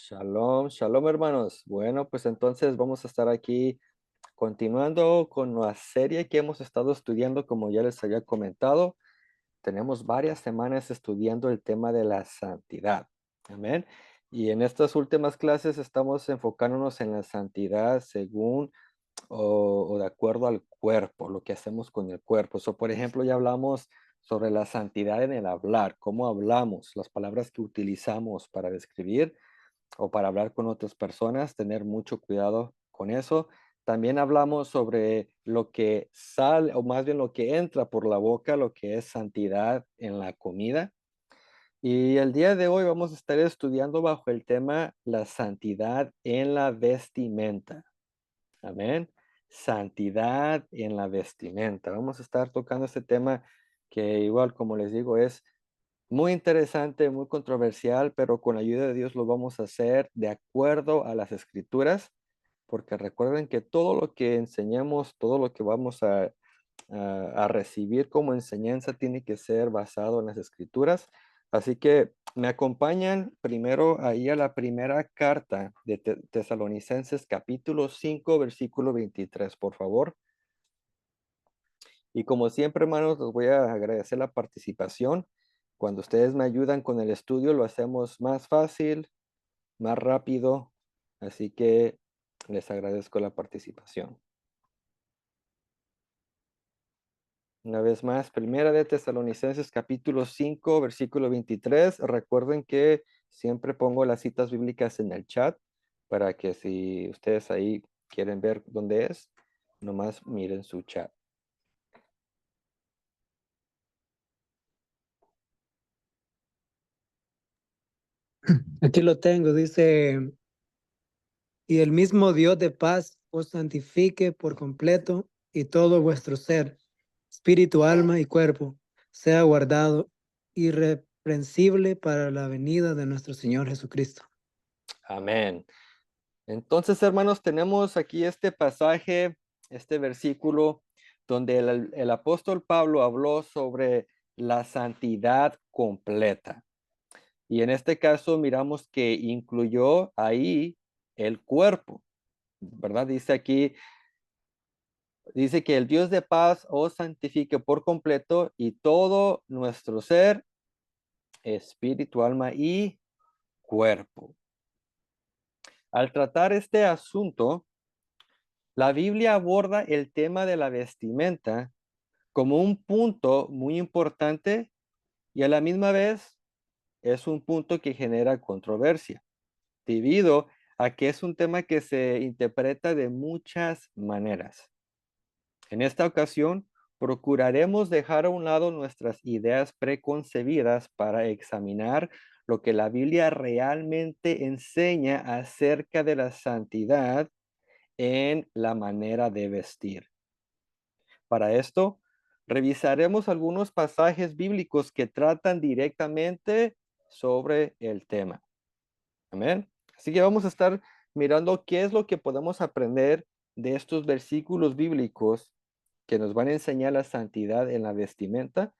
Shalom, shalom hermanos. Bueno, pues entonces vamos a estar aquí continuando con la serie que hemos estado estudiando, como ya les había comentado. Tenemos varias semanas estudiando el tema de la santidad. Amén. Y en estas últimas clases estamos enfocándonos en la santidad según o de acuerdo al cuerpo, lo que hacemos con el cuerpo. So, por ejemplo, ya hablamos sobre la santidad en el hablar, cómo hablamos, las palabras que utilizamos para describir o para hablar con otras personas, tener mucho cuidado con eso. También hablamos sobre lo que sale, o más bien lo que entra por la boca, lo que es santidad en la comida. Y el día de hoy vamos a estar estudiando bajo el tema la santidad en la vestimenta. Amén. Santidad en la vestimenta. Vamos a estar tocando este tema que igual, como les digo, es muy interesante, muy controversial, pero con la ayuda de Dios lo vamos a hacer de acuerdo a las escrituras, porque recuerden que todo lo que enseñemos, todo lo que vamos a recibir como enseñanza tiene que ser basado en las escrituras. Así que me acompañan primero ahí a la primera carta de Tesalonicenses capítulo 5 versículo 23, por favor. Y como siempre, hermanos, les voy a agradecer la participación. Cuando ustedes me ayudan con el estudio, lo hacemos más fácil, más rápido. Así que les agradezco la participación. Una vez más, primera de Tesalonicenses capítulo 5 versículo 23. Recuerden que siempre pongo las citas bíblicas en el chat para que si ustedes ahí quieren ver dónde es, nomás miren su chat. Aquí lo tengo, dice, y el mismo Dios de paz os santifique por completo y todo vuestro ser, espíritu, alma y cuerpo, sea guardado irreprensible para la venida de nuestro Señor Jesucristo. Amén. Entonces, hermanos, tenemos aquí este pasaje, este versículo, donde el apóstol Pablo habló sobre la santidad completa. Y en este caso miramos que incluyó ahí el cuerpo, ¿verdad? Dice aquí, dice que el Dios de paz os santifique por completo y todo nuestro ser, espíritu, alma y cuerpo. Al tratar este asunto, la Biblia aborda el tema de la vestimenta como un punto muy importante y a la misma vez es un punto que genera controversia, debido a que es un tema que se interpreta de muchas maneras. En esta ocasión, procuraremos dejar a un lado nuestras ideas preconcebidas para examinar lo que la Biblia realmente enseña acerca de la santidad en la manera de vestir. Para esto, revisaremos algunos pasajes bíblicos que tratan directamente sobre el tema. Amén. Así que vamos a estar mirando qué es lo que podemos aprender de estos versículos bíblicos que nos van a enseñar la santidad en la vestimenta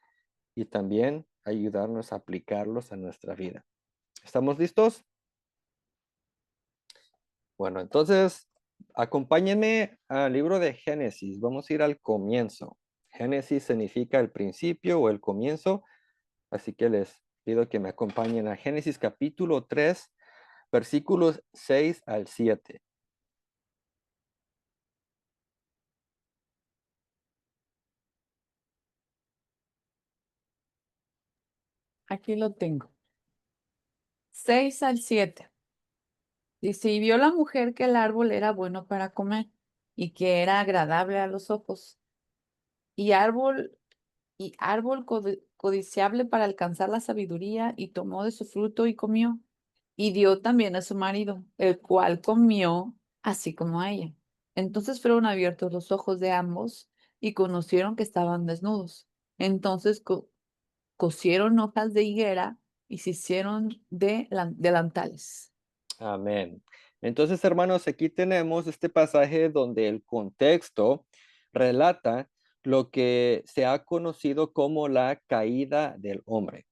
y también ayudarnos a aplicarlos a nuestra vida. ¿Estamos listos? Bueno, entonces acompáñenme al libro de Génesis. Vamos a ir al comienzo. Génesis significa el principio o el comienzo, así que les pido que me acompañen a Génesis capítulo 3, versículos 6 al 7. Aquí lo tengo. 6 al 7. Dice, y vio la mujer que el árbol era bueno para comer y que era agradable a los ojos y árbol codiciable para alcanzar la sabiduría, y tomó de su fruto y comió, y dio también a su marido, el cual comió así como a ella. Entonces fueron abiertos los ojos de ambos y conocieron que estaban desnudos. Entonces cosieron hojas de higuera y se hicieron delantales. Amén. Entonces, hermanos, aquí tenemos este pasaje donde el contexto relata lo que se ha conocido como la caída del hombre.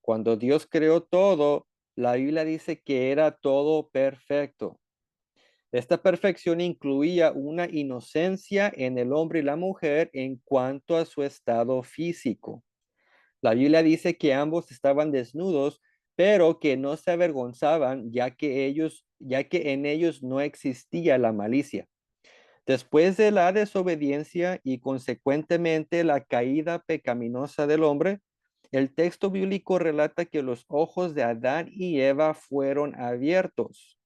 Cuando Dios creó todo, la Biblia dice que era todo perfecto. Esta perfección incluía una inocencia en el hombre y la mujer en cuanto a su estado físico. La Biblia dice que ambos estaban desnudos, pero que no se avergonzaban, ya que en ellos no existía la malicia. Después de la desobediencia y consecuentemente la caída pecaminosa del hombre, el texto bíblico relata que los ojos de Adán y Eva fueron abiertos.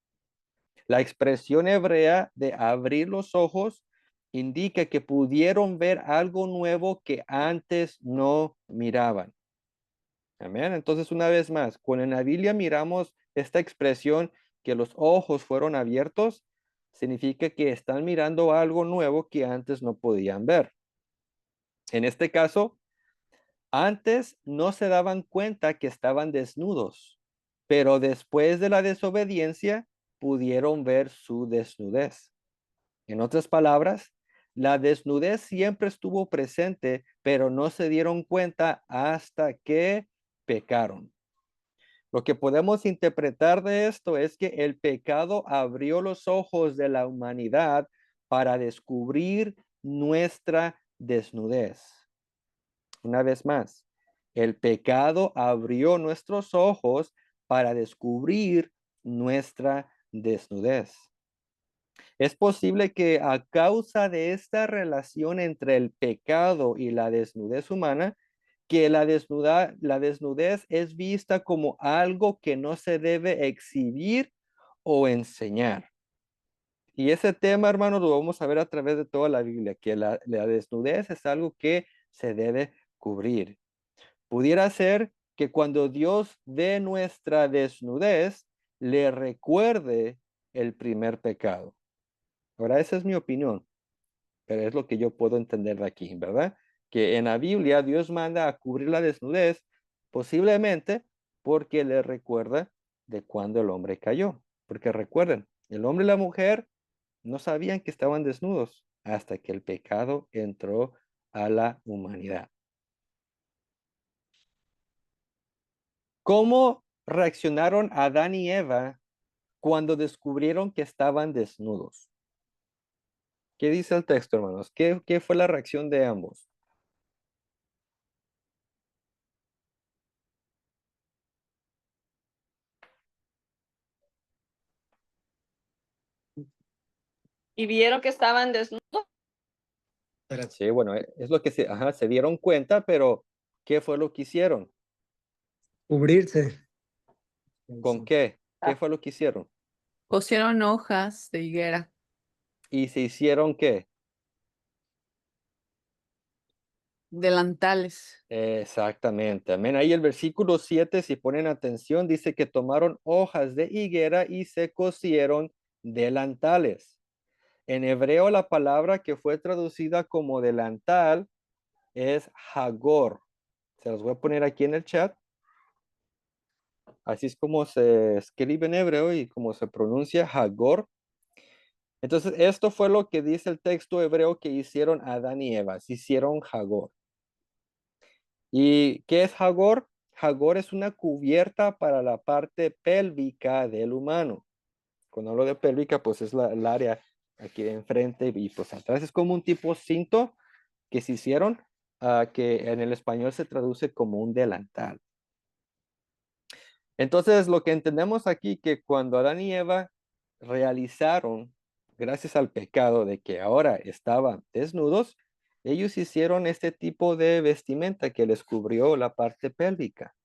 La expresión hebrea de abrir los ojos indica que pudieron ver algo nuevo que antes no miraban. Amén. Entonces, una vez más, cuando en la Biblia miramos esta expresión que los ojos fueron abiertos, significa que están mirando algo nuevo que antes no podían ver. En este caso, antes no se daban cuenta que estaban desnudos, pero después de la desobediencia pudieron ver su desnudez. En otras palabras, la desnudez siempre estuvo presente, pero no se dieron cuenta hasta que pecaron. Lo que podemos interpretar de esto es que el pecado abrió los ojos de la humanidad para descubrir nuestra desnudez. Una vez más, el pecado abrió nuestros ojos para descubrir nuestra desnudez. Es posible que a causa de esta relación entre el pecado y la desnudez humana, que la desnudez es vista como algo que no se debe exhibir o enseñar. Y ese tema, hermanos, lo vamos a ver a través de toda la Biblia, que la desnudez es algo que se debe cubrir. Pudiera ser que cuando Dios ve nuestra desnudez, le recuerde el primer pecado. Ahora, esa es mi opinión, pero es lo que yo puedo entender de aquí, ¿verdad? Que en la Biblia Dios manda a cubrir la desnudez, posiblemente porque le recuerda de cuando el hombre cayó. Porque recuerden, el hombre y la mujer no sabían que estaban desnudos hasta que el pecado entró a la humanidad. ¿Cómo reaccionaron Adán y Eva cuando descubrieron que estaban desnudos? ¿Qué dice el texto, hermanos? ¿Qué fue la reacción de ambos? Y vieron que estaban desnudos. Sí, bueno, es lo que se dieron cuenta, pero ¿qué fue lo que hicieron? Cubrirse. ¿Con qué? ¿Qué fue lo que hicieron? Cosieron hojas de higuera. ¿Y se hicieron qué? Delantales. Exactamente, amén. Ahí el versículo 7, si ponen atención, dice que tomaron hojas de higuera y se cosieron delantales. En hebreo la palabra que fue traducida como delantal es hagor. Se los voy a poner aquí en el chat. Así es como se escribe en hebreo y como se pronuncia hagor. Entonces, esto fue lo que dice el texto hebreo que hicieron Adán y Eva. Se hicieron hagor. ¿Y qué es hagor? Hagor es una cubierta para la parte pélvica del humano. Cuando hablo de pélvica, pues es el área aquí de enfrente y pues atrás. Es como un tipo cinto que se hicieron, que en el español se traduce como un delantal. Entonces, lo que entendemos aquí que cuando Adán y Eva realizaron, gracias al pecado de que ahora estaban desnudos, ellos hicieron este tipo de vestimenta que les cubrió la parte pélvica,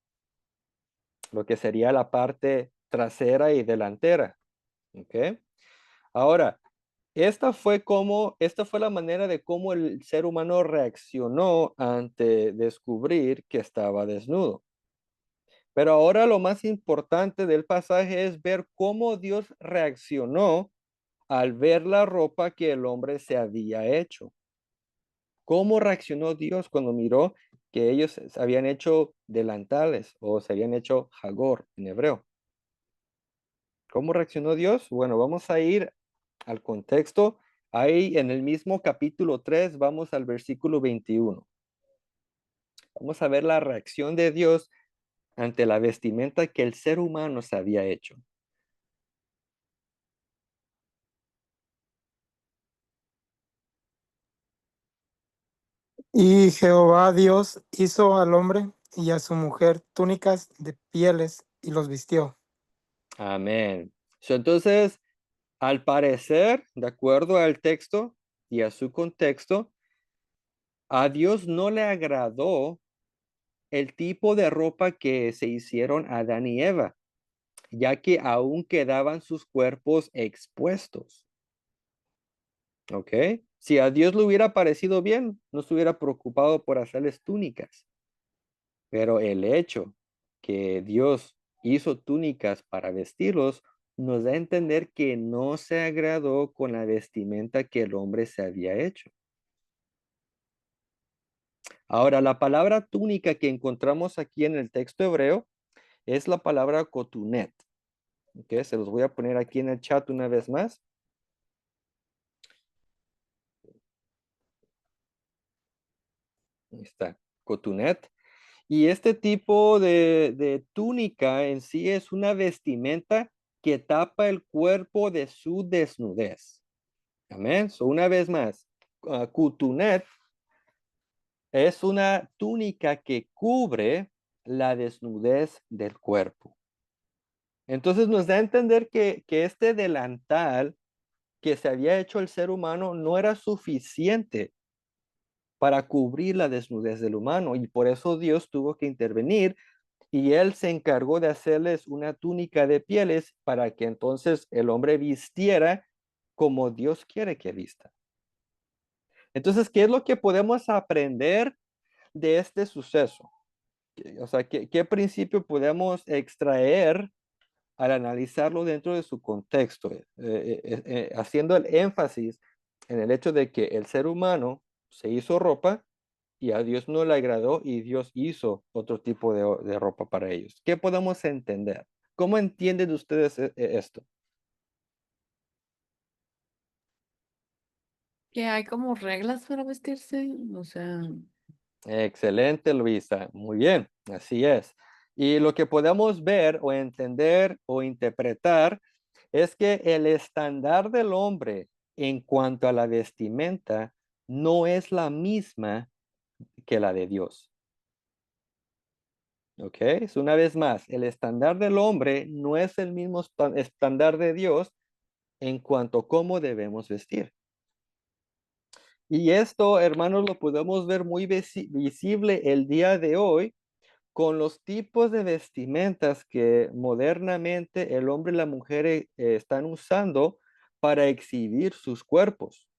lo que sería la parte trasera y delantera. ¿Ok? Ahora, esta fue la manera de cómo el ser humano reaccionó ante descubrir que estaba desnudo. Pero ahora lo más importante del pasaje es ver cómo Dios reaccionó al ver la ropa que el hombre se había hecho. ¿Cómo reaccionó Dios cuando miró que ellos se habían hecho delantales o se habían hecho jagor en hebreo? ¿Cómo reaccionó Dios? Bueno, vamos a ir al contexto. Ahí en el mismo capítulo 3, vamos al versículo 21. Vamos a ver la reacción de Dios ante la vestimenta que el ser humano se había hecho. Y Jehová Dios hizo al hombre y a su mujer túnicas de pieles y los vistió. Amén. Entonces, al parecer, de acuerdo al texto y a su contexto, a Dios no le agradó el tipo de ropa que se hicieron Adán y Eva, ya que aún quedaban sus cuerpos expuestos. ¿Ok? Si a Dios le hubiera parecido bien, no se hubiera preocupado por hacerles túnicas. Pero el hecho que Dios hizo túnicas para vestirlos nos da a entender que no se agradó con la vestimenta que el hombre se había hecho. Ahora, la palabra túnica que encontramos aquí en el texto hebreo es la palabra cotunet. ¿Ok? Se los voy a poner aquí en el chat una vez más. Ahí está, cotunet. Y este tipo de túnica en sí es una vestimenta que tapa el cuerpo de su desnudez. Amén. So, una vez más, cotunet es una túnica que cubre la desnudez del cuerpo. Entonces nos da a entender que este delantal que se había hecho el ser humano no era suficiente para cubrir la desnudez del humano y por eso Dios tuvo que intervenir y él se encargó de hacerles una túnica de pieles para que entonces el hombre vistiera como Dios quiere que vista. Entonces, ¿qué es lo que podemos aprender de este suceso? O sea, ¿qué principio podemos extraer al analizarlo dentro de su contexto? Haciendo el énfasis en el hecho de que el ser humano se hizo ropa y a Dios no le agradó y Dios hizo otro tipo de ropa para ellos. ¿Qué podemos entender? ¿Cómo entienden ustedes esto? Que hay como reglas para vestirse, o sea, Excelente, Luisa. Muy bien, así es. Y lo que podemos ver o entender o interpretar es que el estándar del hombre en cuanto a la vestimenta no es la misma que la de Dios. ¿Ok? Una vez más, el estándar del hombre no es el mismo estándar de Dios en cuanto a cómo debemos vestir. Y esto, hermanos, lo podemos ver muy visible el día de hoy con los tipos de vestimentas que modernamente el hombre y la mujer están usando para exhibir sus cuerpos.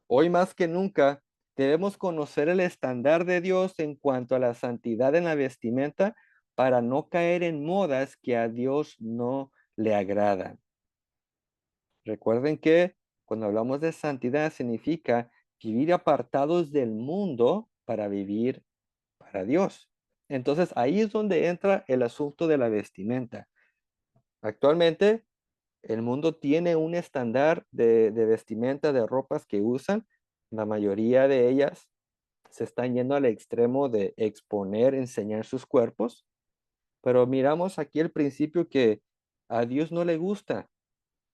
Hoy más que nunca debemos conocer el estándar de Dios en cuanto a la santidad en la vestimenta para no caer en modas que a Dios no le agradan. Recuerden que cuando hablamos de santidad significa vivir apartados del mundo para vivir para Dios. Entonces ahí es donde entra el asunto de la vestimenta. Actualmente el mundo tiene un estándar de vestimenta, de ropas que usan. La mayoría de ellas se están yendo al extremo de exponer, enseñar sus cuerpos. Pero miramos aquí el principio que a Dios no le gusta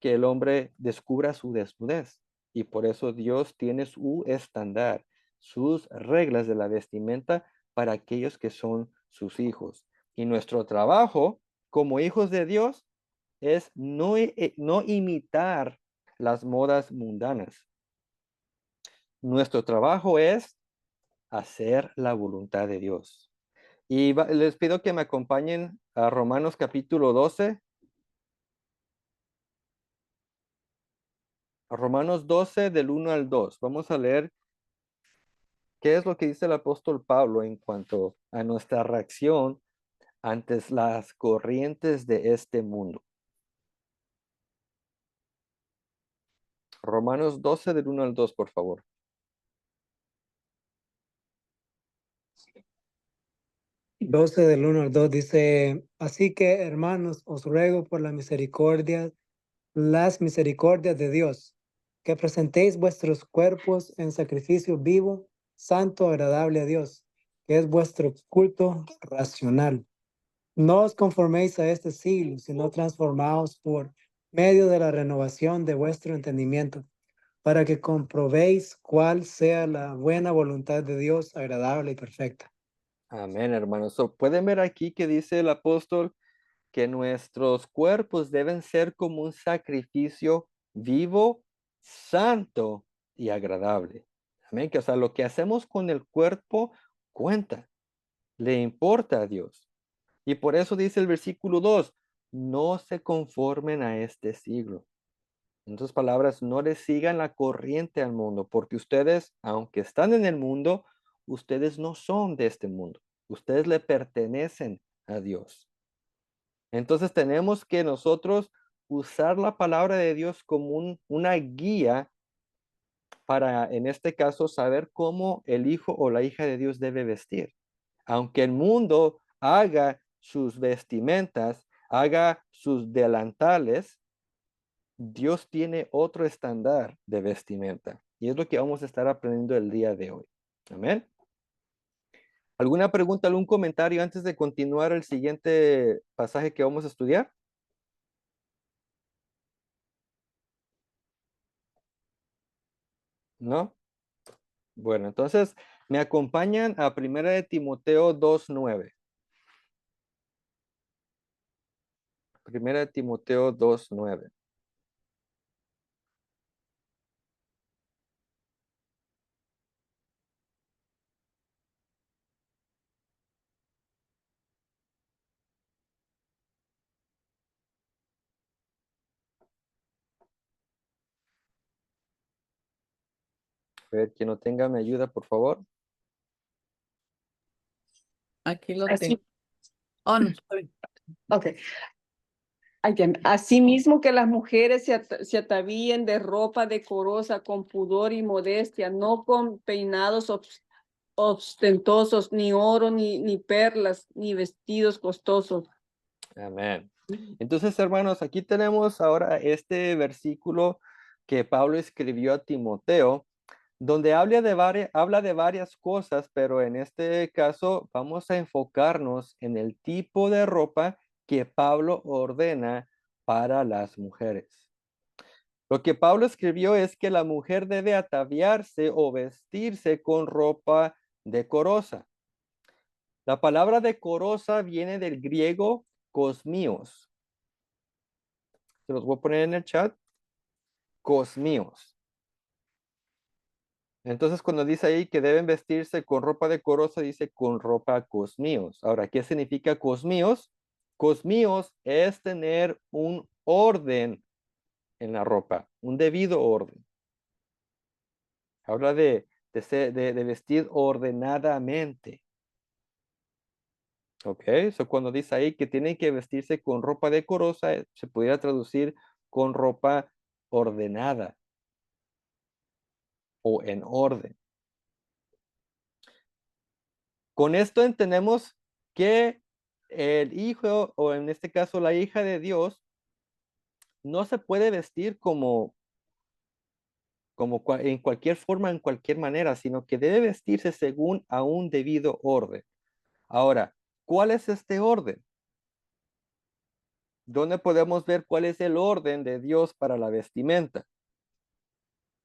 que el hombre descubra su desnudez. Y por eso Dios tiene su estándar, sus reglas de la vestimenta para aquellos que son sus hijos. Y nuestro trabajo como hijos de Dios es no imitar las modas mundanas. Nuestro trabajo es hacer la voluntad de Dios. Y les pido que me acompañen a Romanos capítulo 12. Romanos 12 del 1 al 2. Vamos a leer qué es lo que dice el apóstol Pablo en cuanto a nuestra reacción ante las corrientes de este mundo. Romanos 12 del 1 al 2, por favor. Doce del 1 al 2 dice, así que hermanos, os ruego por la misericordia, las misericordias de Dios, que presentéis vuestros cuerpos en sacrificio vivo, santo, agradable a Dios, que es vuestro culto racional. No os conforméis a este siglo, sino transformaos por medio de la renovación de vuestro entendimiento, para que comprobéis cuál sea la buena voluntad de Dios, agradable y perfecta. Amén, hermanos. So, pueden ver aquí que dice el apóstol que nuestros cuerpos deben ser como un sacrificio vivo, santo y agradable. Amén. Que, o sea, lo que hacemos con el cuerpo cuenta, le importa a Dios. Y por eso dice el versículo 2, no se conformen a este siglo. En otras palabras, no le sigan la corriente al mundo, porque ustedes, aunque están en el mundo, ustedes no son de este mundo. Ustedes le pertenecen a Dios. Entonces tenemos que nosotros usar la palabra de Dios como una guía para, en este caso, saber cómo el hijo o la hija de Dios debe vestir. Aunque el mundo haga sus vestimentas, haga sus delantales, Dios tiene otro estándar de vestimenta. Y es lo que vamos a estar aprendiendo el día de hoy. Amén. ¿Alguna pregunta, algún comentario antes de continuar el siguiente pasaje que vamos a estudiar? ¿No? Bueno, entonces me acompañan a Primera de Timoteo 2:9. Primera de Timoteo 2:9. A ver, quien no tenga me ayuda, por favor. Aquí lo Así, tengo. Oh, no, está bien. ok. Again, asimismo que las mujeres se atavíen de ropa decorosa con pudor y modestia, no con peinados ostentosos, ni oro, ni perlas, ni vestidos costosos. Amén. Entonces, hermanos, aquí tenemos ahora este versículo que Pablo escribió a Timoteo, donde habla de varias cosas, pero en este caso vamos a enfocarnos en el tipo de ropa que Pablo ordena para las mujeres. Lo que Pablo escribió es que la mujer debe ataviarse o vestirse con ropa decorosa. La palabra decorosa viene del griego cosmios. Se los voy a poner en el chat. Cosmios. Entonces, cuando dice ahí que deben vestirse con ropa decorosa, dice con ropa cosmios. Ahora, ¿qué significa cosmios? Cosmios es tener un orden en la ropa, un debido orden. Habla de vestir ordenadamente. Ok, so cuando dice ahí que tienen que vestirse con ropa decorosa, se pudiera traducir con ropa ordenada o en orden. Con esto entendemos que el hijo, o en este caso la hija de Dios, no se puede vestir en cualquier forma, en cualquier manera, sino que debe vestirse según a un debido orden. Ahora, ¿cuál es este orden? ¿Dónde podemos ver cuál es el orden de Dios para la vestimenta?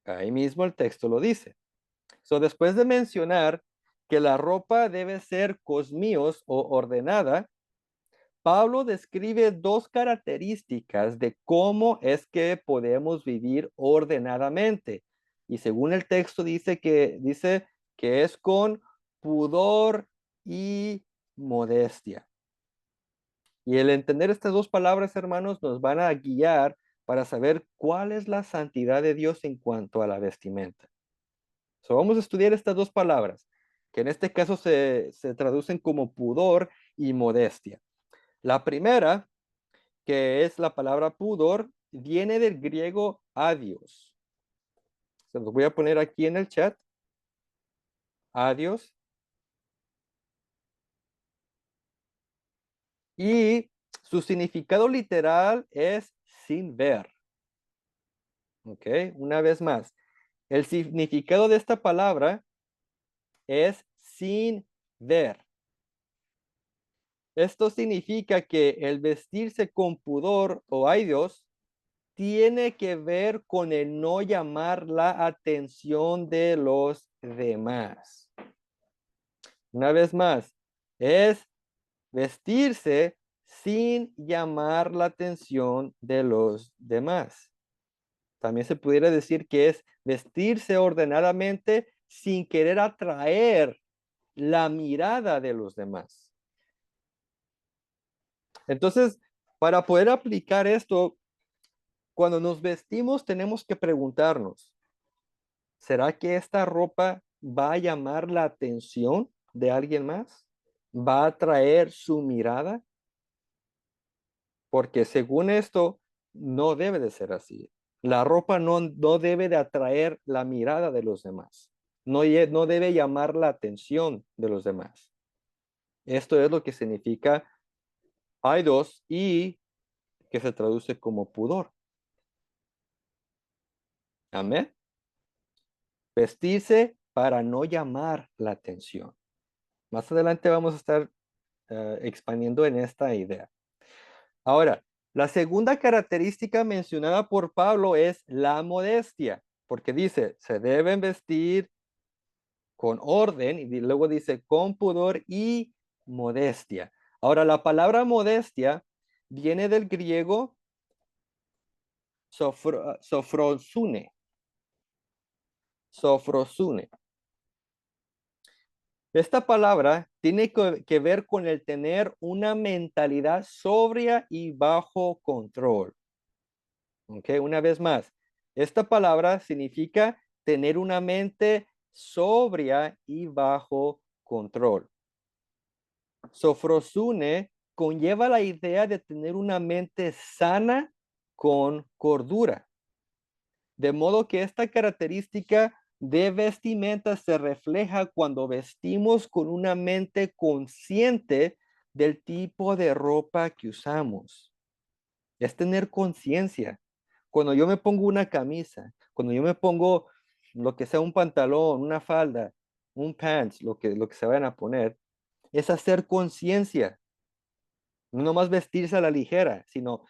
Ahí mismo el texto lo dice. So, después de mencionar que la ropa debe ser cosmíos o ordenada, Pablo describe dos características de cómo es que podemos vivir ordenadamente. Y según el texto dice que es con pudor y modestia. Y el entender estas dos palabras, hermanos, nos van a guiar para saber cuál es la santidad de Dios en cuanto a la vestimenta. So, vamos a estudiar estas dos palabras, que en este caso se traducen como pudor y modestia. La primera, que es la palabra pudor, viene del griego adios. Se los voy a poner aquí en el chat. Adios. Y su significado literal es sin ver. Ok, una vez más. El significado de esta palabra es sin ver. Esto significa que el vestirse con pudor o aidos tiene que ver con el no llamar la atención de los demás. Una vez más, es vestirse sin llamar la atención de los demás. También se pudiera decir que es vestirse ordenadamente sin querer atraer la mirada de los demás. Entonces, para poder aplicar esto, cuando nos vestimos tenemos que preguntarnos, ¿será que esta ropa va a llamar la atención de alguien más? ¿Va a atraer su mirada? Porque según esto, no debe de ser así. La ropa no debe de atraer la mirada de los demás. No debe llamar la atención de los demás. Esto es lo que significa aidos y que se traduce como pudor. Amén. Vestirse para no llamar la atención. Más adelante vamos a estar expandiendo en esta idea. Ahora, la segunda característica mencionada por Pablo es la modestia, porque dice, se deben vestir con orden y luego dice con pudor y modestia. Ahora, la palabra modestia viene del griego sofrosune. Sofrosune. Esta palabra tiene que ver con el tener una mentalidad sobria y bajo control. Ok, una vez más, esta palabra significa tener una mente sobria y bajo control. Sofrosune conlleva la idea de tener una mente sana con cordura. De modo que esta característica de vestimenta se refleja cuando vestimos con una mente consciente del tipo de ropa que usamos. Es tener conciencia. Cuando yo me pongo una camisa, cuando yo me pongo lo que sea un pantalón, una falda, un pants, lo que se vayan a poner, es hacer conciencia. No nomás vestirse a la ligera, sino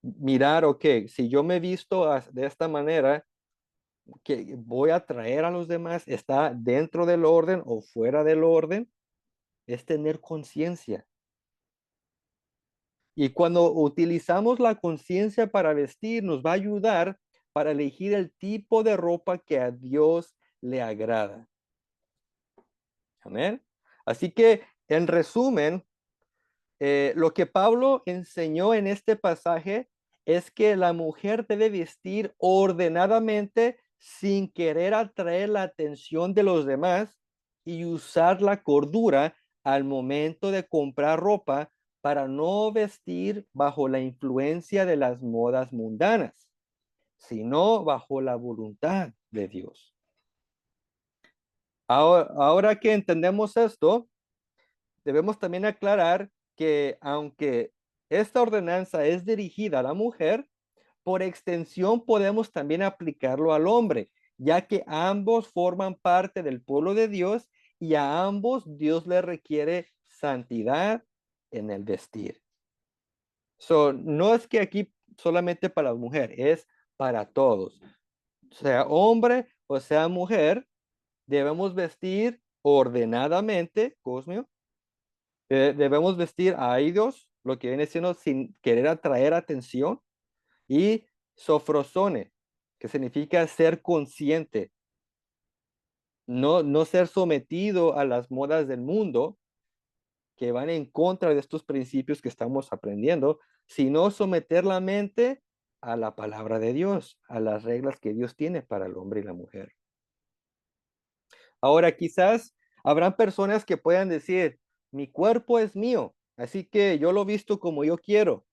mirar, ok, si yo me visto de esta manera, que voy a traer a los demás, está dentro del orden o fuera del orden, es tener conciencia. Y cuando utilizamos la conciencia para vestir, nos va a ayudar para elegir el tipo de ropa que a Dios le agrada. Amén. Así que, en resumen, lo que Pablo enseñó en este pasaje es que la mujer debe vestir ordenadamente sin querer atraer la atención de los demás y usar la cordura al momento de comprar ropa para no vestir bajo la influencia de las modas mundanas, sino bajo la voluntad de Dios. Ahora que entendemos esto, debemos también aclarar que aunque esta ordenanza es dirigida a la mujer, por extensión podemos también aplicarlo al hombre, ya que ambos forman parte del pueblo de Dios y a ambos Dios le requiere santidad en el vestir. No es que aquí solamente para la mujer, es para todos. Sea hombre o sea mujer, debemos vestir ordenadamente, Cosmio. Debemos vestir aidos, lo que viene siendo sin querer atraer atención, y sofrosone, que significa ser consciente, no ser sometido a las modas del mundo que van en contra de estos principios que estamos aprendiendo, sino someter la mente a la palabra de Dios, a las reglas que Dios tiene para el hombre y la mujer. Ahora, quizás habrán personas que puedan decir, mi cuerpo es mío, así que yo lo visto como yo quiero.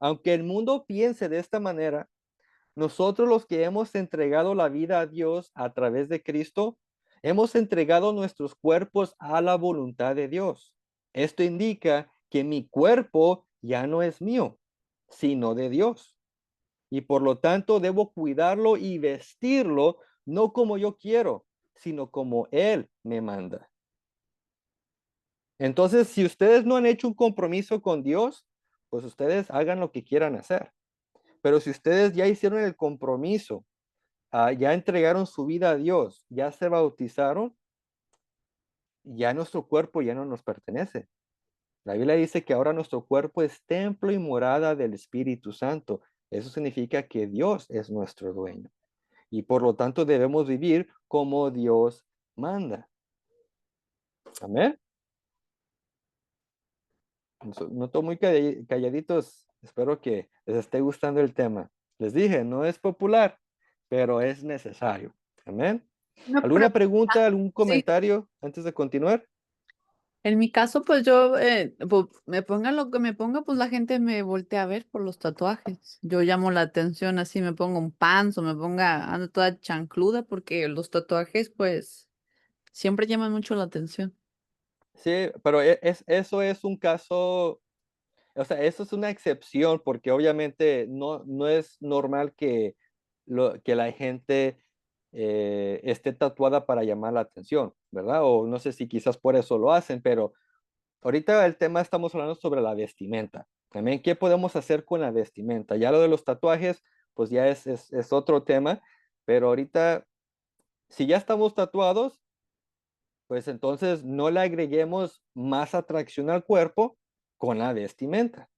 Aunque el mundo piense de esta manera, nosotros los que hemos entregado la vida a Dios a través de Cristo, hemos entregado nuestros cuerpos a la voluntad de Dios. Esto indica que mi cuerpo ya no es mío, sino de Dios. Y por lo tanto debo cuidarlo y vestirlo no como yo quiero, sino como Él me manda. Entonces, si ustedes no han hecho un compromiso con Dios, pues ustedes hagan lo que quieran hacer. Pero si ustedes ya hicieron el compromiso, ya entregaron su vida a Dios, ya se bautizaron, ya nuestro cuerpo ya no nos pertenece. La Biblia dice que ahora nuestro cuerpo es templo y morada del Espíritu Santo. Eso significa que Dios es nuestro dueño. Y por lo tanto debemos vivir como Dios manda. Amén. Noto muy calladitos. Espero que les esté gustando el tema. Les dije, no es popular, pero es necesario. Amén. Una ¿Alguna pregunta. pregunta, algún Sí, comentario antes de continuar? en mi caso, pues yo, pues, me ponga lo que me ponga, pues la gente me voltea a ver por los tatuajes. Yo llamo la atención así, me pongo un pants o me ponga, ando toda chancluda porque los tatuajes, pues, siempre llaman mucho la atención. Sí, pero eso es un caso, o sea, eso es una excepción porque obviamente no es normal que, que la gente esté tatuada para llamar la atención, ¿verdad? O no sé si quizás por eso lo hacen, pero ahorita el tema estamos hablando sobre la vestimenta. También, ¿qué podemos hacer con la vestimenta? Ya lo de los tatuajes, pues ya es otro tema, pero ahorita, si ya estamos tatuados, pues entonces no le agreguemos más atracción al cuerpo con la vestimenta,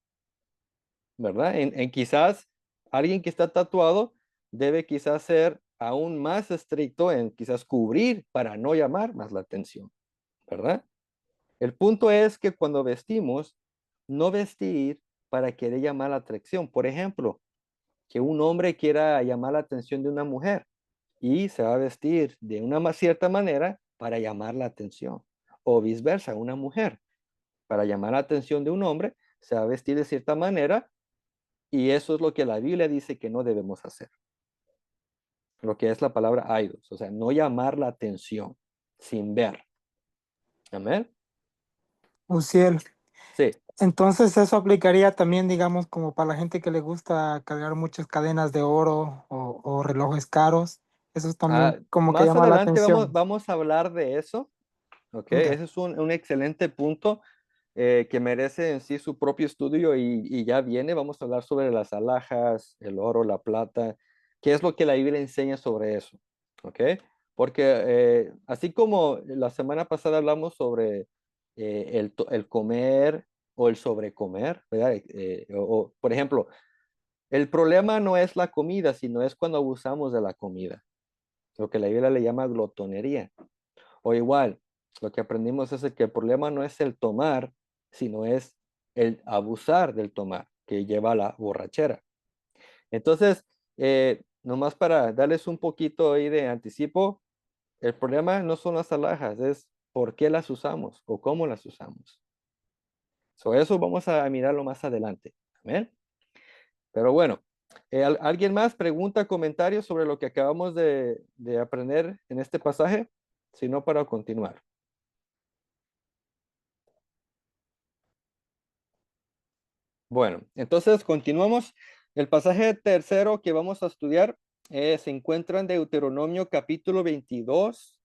¿verdad? En quizás alguien que está tatuado debe quizás ser aún más estricto en quizás cubrir para no llamar más la atención, ¿verdad? El punto es que cuando vestimos, no vestir para querer llamar la atracción. Por ejemplo, que un hombre quiera llamar la atención de una mujer y se va a vestir de una cierta manera para llamar la atención. O viceversa, una mujer para llamar la atención de un hombre se va a vestir de cierta manera y eso es lo que la Biblia dice que no debemos hacer. Lo que es la palabra aidos, o sea, no llamar la atención sin ver. Amén. Uciel. Sí. Entonces eso aplicaría también, digamos, como para la gente que le gusta cargar muchas cadenas de oro o relojes caros. Eso es también como que Más llama la adelante atención. vamos a hablar de eso. Ok, Ok. ese es un excelente punto que merece en sí su propio estudio y ya viene. Vamos a hablar sobre las alhajas, el oro, la plata, qué es lo que la Biblia enseña sobre eso. Ok, porque así como la semana pasada hablamos sobre el comer o el sobrecomer, ¿verdad? Por ejemplo, el problema no es la comida, sino es cuando abusamos de la comida, lo que la Biblia le llama glotonería. O igual, lo que aprendimos es que el problema no es el tomar, sino es el abusar del tomar, que lleva a la borrachera. Entonces, nomás para darles un poquito ahí de anticipo, el problema no son las alhajas, es por qué las usamos o cómo las usamos. Eso vamos a mirarlo más adelante. Amén. Pero bueno, ¿alguien más pregunta, comentarios sobre lo que acabamos de aprender en este pasaje? Si no, para continuar. Bueno, entonces continuamos. El pasaje tercero que vamos a estudiar se encuentra en Deuteronomio capítulo 22,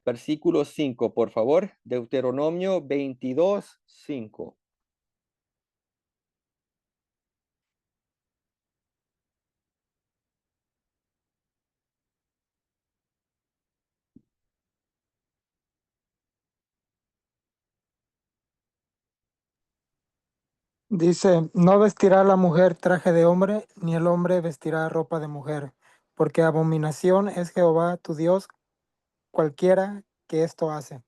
versículo 5. Por favor, Deuteronomio 22, 5. Dice, no vestirá la mujer traje de hombre, ni el hombre vestirá ropa de mujer, porque abominación es Jehová tu Dios, cualquiera que esto hace.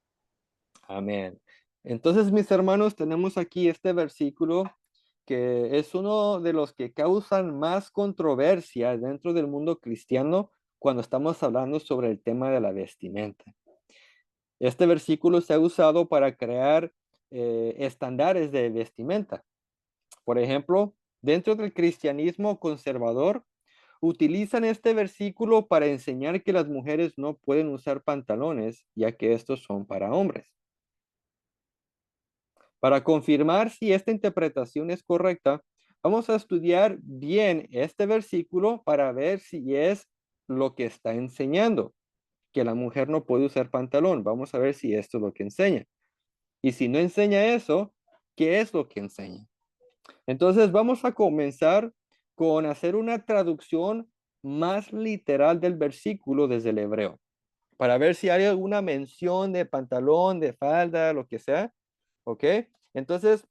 Amén. Entonces, mis hermanos, tenemos aquí este versículo que es uno de los que causan más controversia dentro del mundo cristiano cuando estamos hablando sobre el tema de la vestimenta. Este versículo se ha usado para crear estándares de vestimenta. Por ejemplo, dentro del cristianismo conservador, utilizan este versículo para enseñar que las mujeres no pueden usar pantalones, ya que estos son para hombres. Para confirmar si esta interpretación es correcta, vamos a estudiar bien este versículo para ver si es lo que está enseñando, que la mujer no puede usar pantalón. Vamos a ver si esto es lo que enseña. Y si no enseña eso, ¿qué es lo que enseña? Entonces vamos a comenzar con hacer una traducción más literal del versículo desde el hebreo, para ver si hay alguna mención de pantalón, de falda, lo que sea. ¿Ok? Entonces,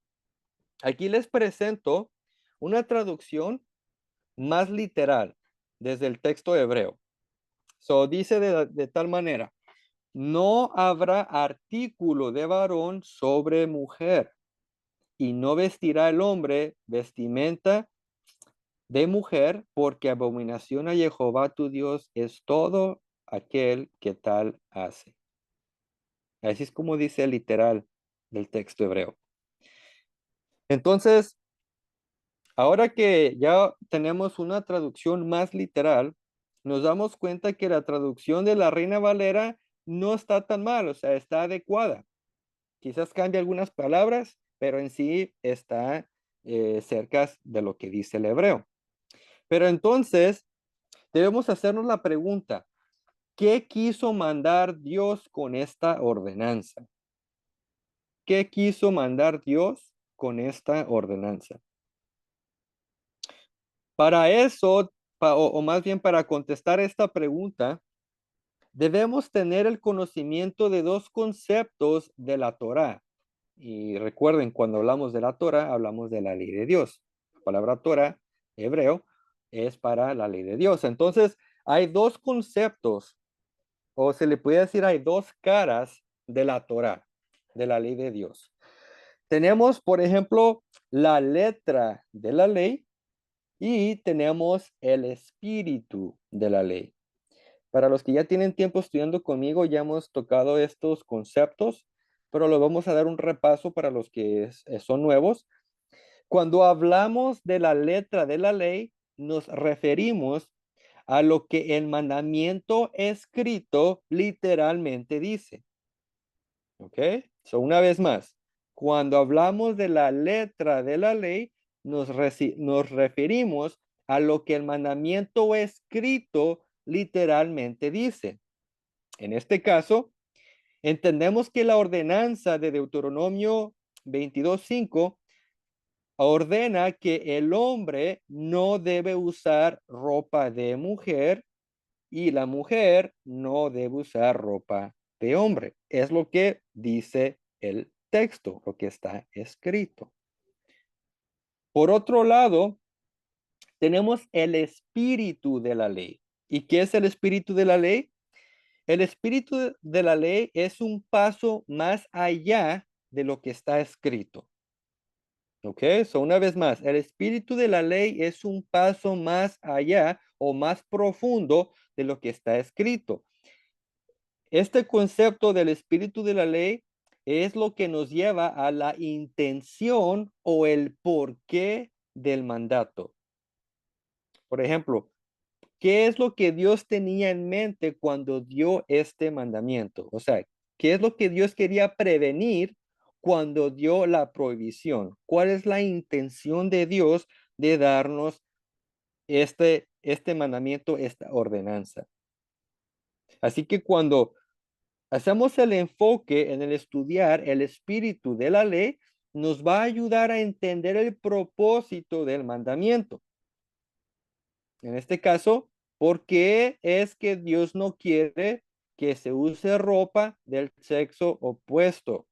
aquí les presento una traducción más literal desde el texto hebreo. So, dice de tal manera, no habrá artículo de varón sobre mujer, y no vestirá el hombre vestimenta de mujer, porque abominación a Jehová tu Dios es todo aquel que tal hace. Así es como dice literal del texto hebreo. Entonces, ahora que ya tenemos una traducción más literal, nos damos cuenta que la traducción de la Reina Valera no está tan mal, o sea, está adecuada. Quizás cambie algunas palabras, pero en sí está cerca de lo que dice el hebreo. Pero entonces, debemos hacernos la pregunta, ¿qué quiso mandar Dios con esta ordenanza? ¿Qué quiso mandar Dios con esta ordenanza? Para eso, o más bien para contestar esta pregunta, debemos tener el conocimiento de dos conceptos de la Torá. Y recuerden, cuando hablamos de la Torá, hablamos de la ley de Dios. La palabra Torá, hebreo, es para la ley de Dios. Entonces, hay dos conceptos, o se le puede decir, hay dos caras de la Torá, de la ley de Dios. Tenemos, por ejemplo, la letra de la ley y tenemos el espíritu de la ley. Para los que ya tienen tiempo estudiando conmigo, ya hemos tocado estos conceptos, pero lo vamos a dar un repaso para los que son nuevos. Cuando hablamos de la letra de la ley, nos referimos a lo que el mandamiento escrito literalmente dice. ¿Ok? So, una vez más, cuando hablamos de la letra de la ley, nos referimos a lo que el mandamiento escrito literalmente dice. En este caso, entendemos que la ordenanza de Deuteronomio 22:5 ordena que el hombre no debe usar ropa de mujer y la mujer no debe usar ropa de hombre. Es lo que dice el texto, lo que está escrito. Por otro lado, tenemos el espíritu de la ley. ¿Y qué es el espíritu de la ley? El espíritu de la ley es un paso más allá de lo que está escrito. ¿Ok? So, una vez más, el espíritu de la ley es un paso más allá o más profundo de lo que está escrito. Este concepto del espíritu de la ley es lo que nos lleva a la intención o el porqué del mandato. Por ejemplo, ¿qué es lo que Dios tenía en mente cuando dio este mandamiento? O sea, ¿qué es lo que Dios quería prevenir cuando dio la prohibición? ¿Cuál es la intención de Dios de darnos este mandamiento, esta ordenanza? Así que cuando hacemos el enfoque en el estudiar el espíritu de la ley, nos va a ayudar a entender el propósito del mandamiento. En este caso, ¿por qué es que Dios no quiere que se use ropa del sexo opuesto?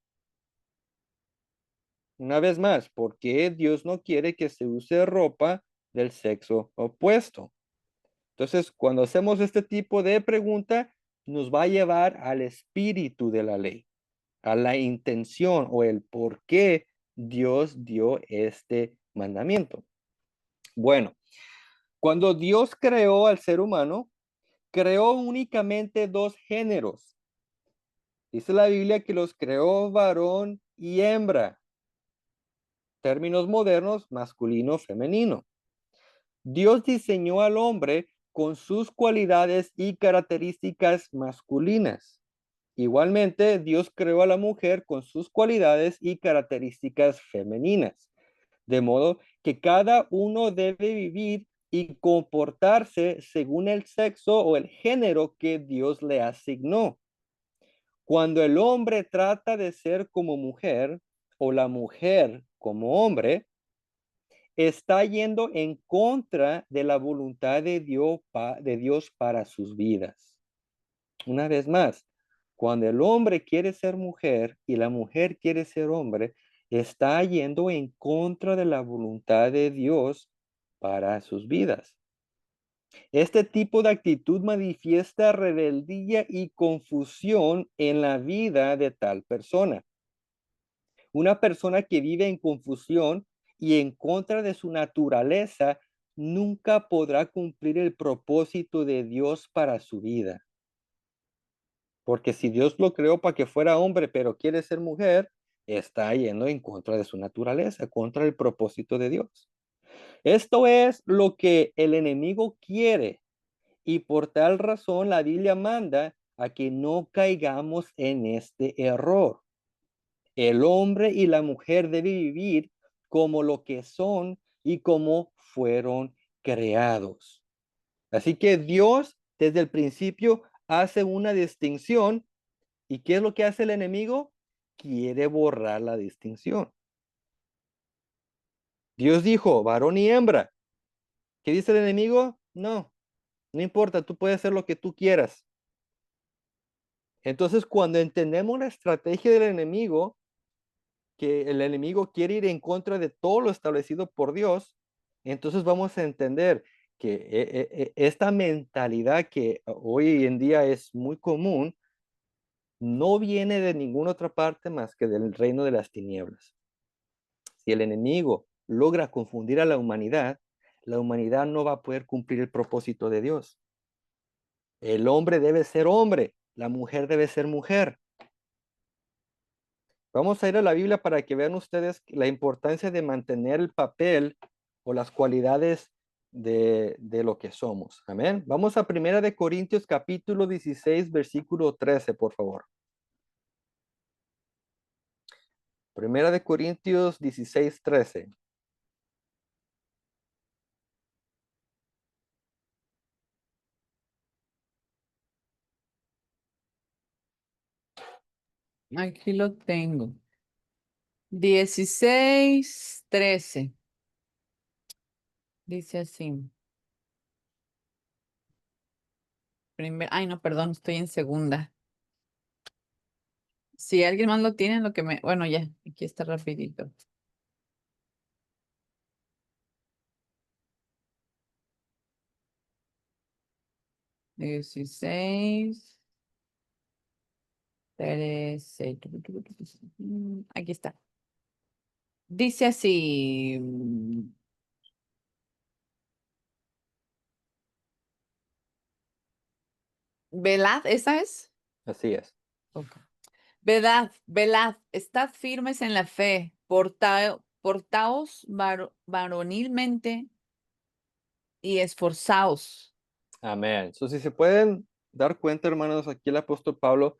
Una vez más, ¿por qué Dios no quiere que se use ropa del sexo opuesto? Entonces, cuando hacemos este tipo de pregunta, nos va a llevar al espíritu de la ley, a la intención o el por qué Dios dio este mandamiento. Bueno, cuando Dios creó al ser humano, creó únicamente dos géneros. Dice la Biblia que los creó varón y hembra. Términos modernos, masculino, femenino. Dios diseñó al hombre con sus cualidades y características masculinas. Igualmente, Dios creó a la mujer con sus cualidades y características femeninas. De modo que cada uno debe vivir y comportarse según el sexo o el género que Dios le asignó. Cuando el hombre trata de ser como mujer o la mujer como hombre, está yendo en contra de la voluntad de Dios para sus vidas. Una vez más, cuando el hombre quiere ser mujer y la mujer quiere ser hombre, está yendo en contra de la voluntad de Dios para sus vidas. Este tipo de actitud manifiesta rebeldía y confusión en la vida de tal persona. Una persona que vive en confusión y en contra de su naturaleza nunca podrá cumplir el propósito de Dios para su vida. Porque si Dios lo creó para que fuera hombre, pero quiere ser mujer, está yendo en contra de su naturaleza, contra el propósito de Dios. Esto es lo que el enemigo quiere y por tal razón la Biblia manda a que no caigamos en este error. El hombre y la mujer deben vivir como lo que son y como fueron creados. Así que Dios desde el principio hace una distinción. ¿Y qué es lo que hace el enemigo? Quiere borrar la distinción. Dios dijo, varón y hembra. ¿Qué dice el enemigo? No, no importa, tú puedes hacer lo que tú quieras. Entonces, cuando entendemos la estrategia del enemigo, que el enemigo quiere ir en contra de todo lo establecido por Dios, entonces vamos a entender que esta mentalidad que hoy en día es muy común, no viene de ninguna otra parte más que del reino de las tinieblas. Si el enemigo logra confundir a la humanidad no va a poder cumplir el propósito de Dios. El hombre debe ser hombre, la mujer debe ser mujer. Vamos a ir a la Biblia para que vean ustedes la importancia de mantener el papel o las cualidades de lo que somos. Amén. Vamos a Primera de Corintios capítulo 16, versículo 13, por favor. Primera de Corintios 16, 13. Aquí lo tengo. 16:13. Dice así. Ay, no, perdón, estoy en segunda. Si alguien más lo tiene, lo que me. Bueno, ya, aquí está rapidito. Dieciséis, 13. Aquí está. Dice así. Velad, ¿esa es? Así es. Ok. Velad, estad firmes en la fe, portaos varonilmente y esforzaos. Amén. Si se pueden dar cuenta, hermanos, aquí el apóstol Pablo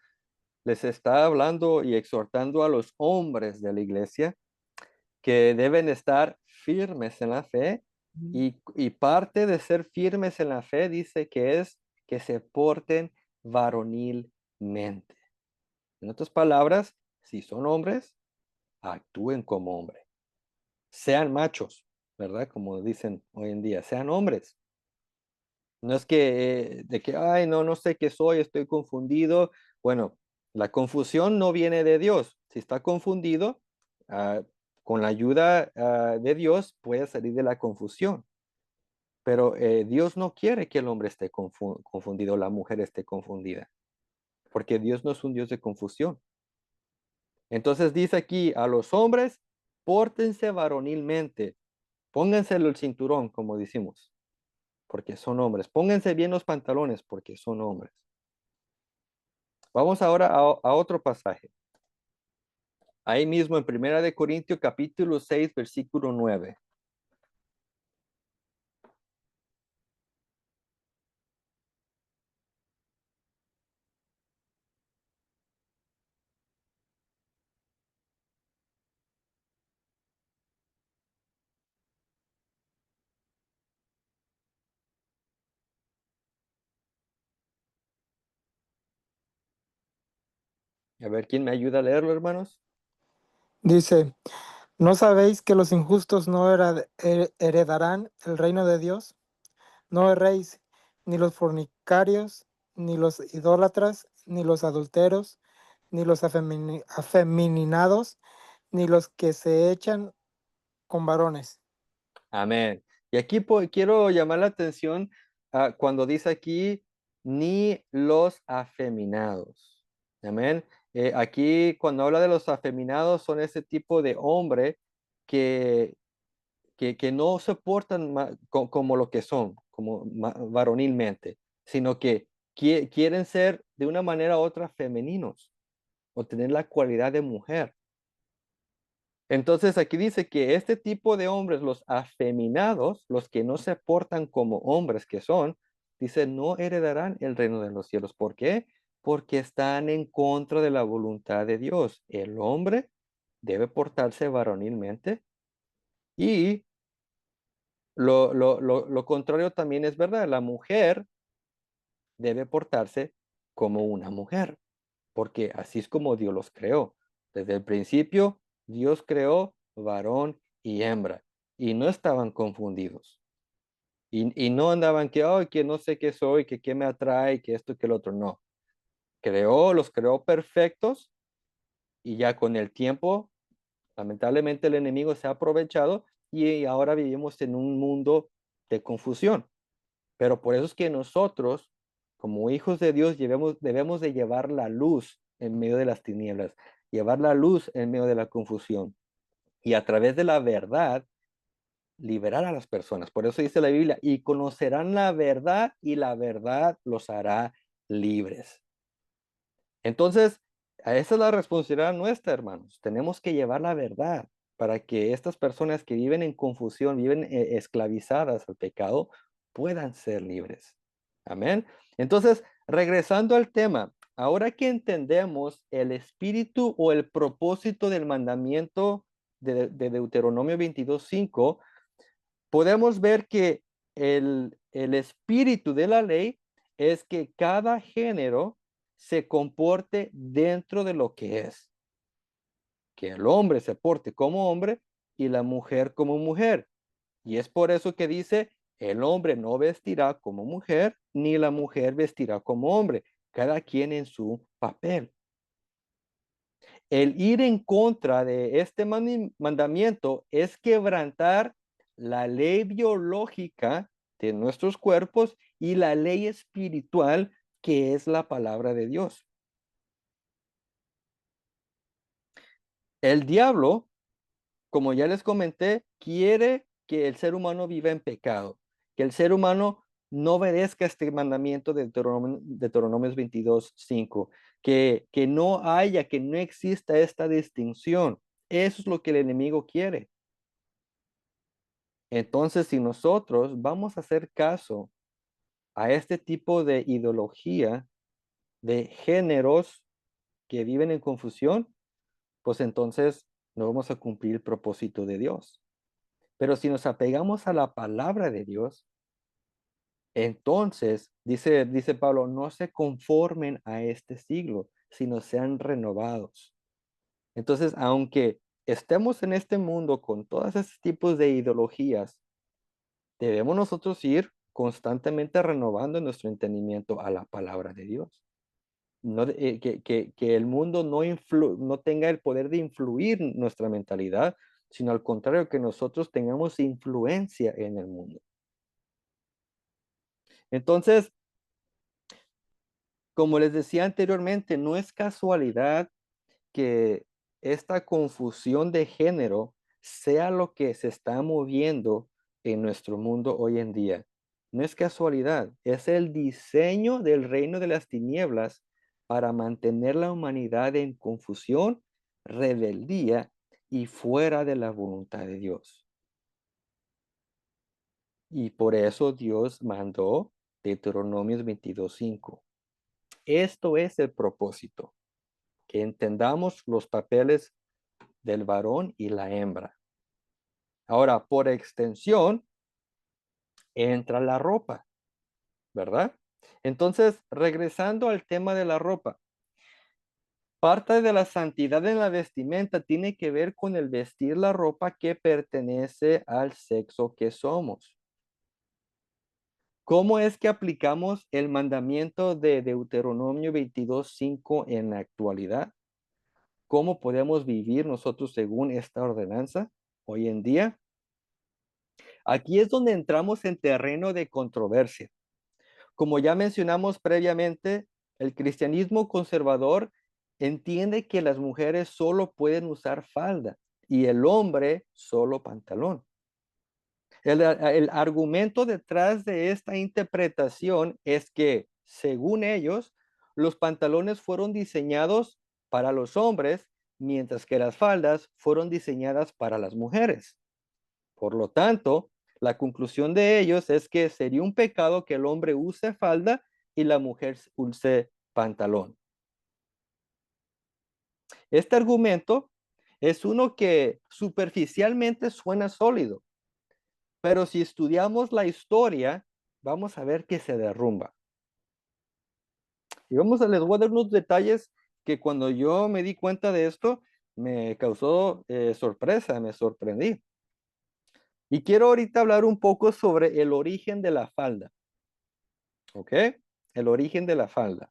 les está hablando y exhortando a los hombres de la iglesia que deben estar firmes en la fe y parte de ser firmes en la fe dice que es que se porten varonilmente. En otras palabras, si son hombres, actúen como hombres. Sean machos, ¿verdad? Como dicen hoy en día, sean hombres. No es que de que, ay, no, no sé qué soy, estoy confundido. Bueno, la confusión no viene de Dios. Si está confundido, ah, con la ayuda de Dios puede salir de la confusión. Pero Dios no quiere que el hombre esté confundido, la mujer esté confundida, porque Dios no es un Dios de confusión. Entonces dice aquí a los hombres, pórtense varonilmente, pónganse el cinturón, como decimos, porque son hombres. Pónganse bien los pantalones porque son hombres. Vamos ahora a otro pasaje. Ahí mismo en Primera de Corintios capítulo 6, versículo 9. A ver, ¿quién me ayuda a leerlo, hermanos? Dice, ¿no sabéis que los injustos no heredarán el reino de Dios? No erréis, ni los fornicarios, ni los idólatras, ni los adulteros, ni los afeminados, ni los que se echan con varones. Amén. Y aquí quiero llamar la atención cuando dice aquí, ni los afeminados. Amén. Aquí cuando habla de los afeminados son ese tipo de hombre que, que no se portan como lo que son, como varonilmente, sino que quieren ser de una manera u otra femeninos o tener la cualidad de mujer. Entonces aquí dice que este tipo de hombres, los afeminados, los que no se portan como hombres que son, dice, no heredarán el reino de los cielos. ¿Por qué? Porque están en contra de la voluntad de Dios. El hombre debe portarse varonilmente y lo contrario también es verdad. La mujer debe portarse como una mujer, porque así es como Dios los creó. Desde el principio, Dios creó varón y hembra, y no estaban confundidos. Y no andaban que, oh, que no sé qué soy, que qué me atrae, que esto, que el otro. No. Los creó perfectos, y ya con el tiempo, lamentablemente el enemigo se ha aprovechado, y ahora vivimos en un mundo de confusión. Pero por eso es que nosotros, como hijos de Dios, debemos de llevar la luz en medio de las tinieblas, llevar la luz en medio de la confusión y a través de la verdad liberar a las personas. Por eso dice la Biblia, y conocerán la verdad y la verdad los hará libres. Entonces, esa es la responsabilidad nuestra, hermanos. Tenemos que llevar la verdad para que estas personas que viven en confusión, viven esclavizadas al pecado, puedan ser libres. Amén. Entonces, regresando al tema, ahora que entendemos el espíritu o el propósito del mandamiento de Deuteronomio 22:5, podemos ver que el espíritu de la ley es que cada género se comporte dentro de lo que es. Que el hombre se porte como hombre y la mujer como mujer. Y es por eso que dice, el hombre no vestirá como mujer, ni la mujer vestirá como hombre, cada quien en su papel. El ir en contra de este mandamiento es quebrantar la ley biológica de nuestros cuerpos y la ley espiritual que es la palabra de Dios. El diablo, como ya les comenté, quiere que el ser humano viva en pecado, que el ser humano no obedezca este mandamiento de Deuteronomios 22:5, que no haya, que no exista esta distinción. Eso es lo que el enemigo quiere. Entonces, si nosotros vamos a hacer caso a este tipo de ideología de géneros que viven en confusión, pues entonces no vamos a cumplir el propósito de Dios. Pero si nos apegamos a la palabra de Dios, entonces, dice Pablo, no se conformen a este siglo, sino sean renovados. Entonces, aunque estemos en este mundo con todos esos tipos de ideologías, debemos nosotros ir constantemente renovando nuestro entendimiento a la palabra de Dios. No, que el mundo no tenga el poder de influir nuestra mentalidad, sino al contrario, que nosotros tengamos influencia en el mundo. Entonces, como les decía anteriormente, no es casualidad que esta confusión de género sea lo que se está moviendo en nuestro mundo hoy en día. No es casualidad, es el diseño del reino de las tinieblas para mantener la humanidad en confusión, rebeldía y fuera de la voluntad de Dios. Y por eso Dios mandó Deuteronomios 22:5. Esto es el propósito, que entendamos los papeles del varón y la hembra. Ahora, por extensión, entra la ropa, ¿verdad? Entonces, regresando al tema de la ropa, Parte de la santidad en la vestimenta tiene que ver con el vestir la ropa que pertenece al sexo que somos. ¿Cómo es que aplicamos el mandamiento de Deuteronomio 22:5 en la actualidad? ¿Cómo podemos vivir nosotros según esta ordenanza hoy en día? Aquí es donde entramos en terreno de controversia. Como ya mencionamos previamente, el cristianismo conservador entiende que las mujeres solo pueden usar falda y el hombre solo pantalón. El argumento detrás de esta interpretación es que, según ellos, los pantalones fueron diseñados para los hombres, mientras que las faldas fueron diseñadas para las mujeres. Por lo tanto, la conclusión de ellos es que sería un pecado que el hombre use falda y la mujer use pantalón. Este argumento es uno que superficialmente suena sólido, pero si estudiamos la historia, vamos a ver que se derrumba. Y les voy a dar unos detalles que cuando yo me di cuenta de esto, me causó sorpresa, me sorprendí. Y quiero ahorita hablar un poco sobre el origen de la falda. ¿Ok? El origen de la falda.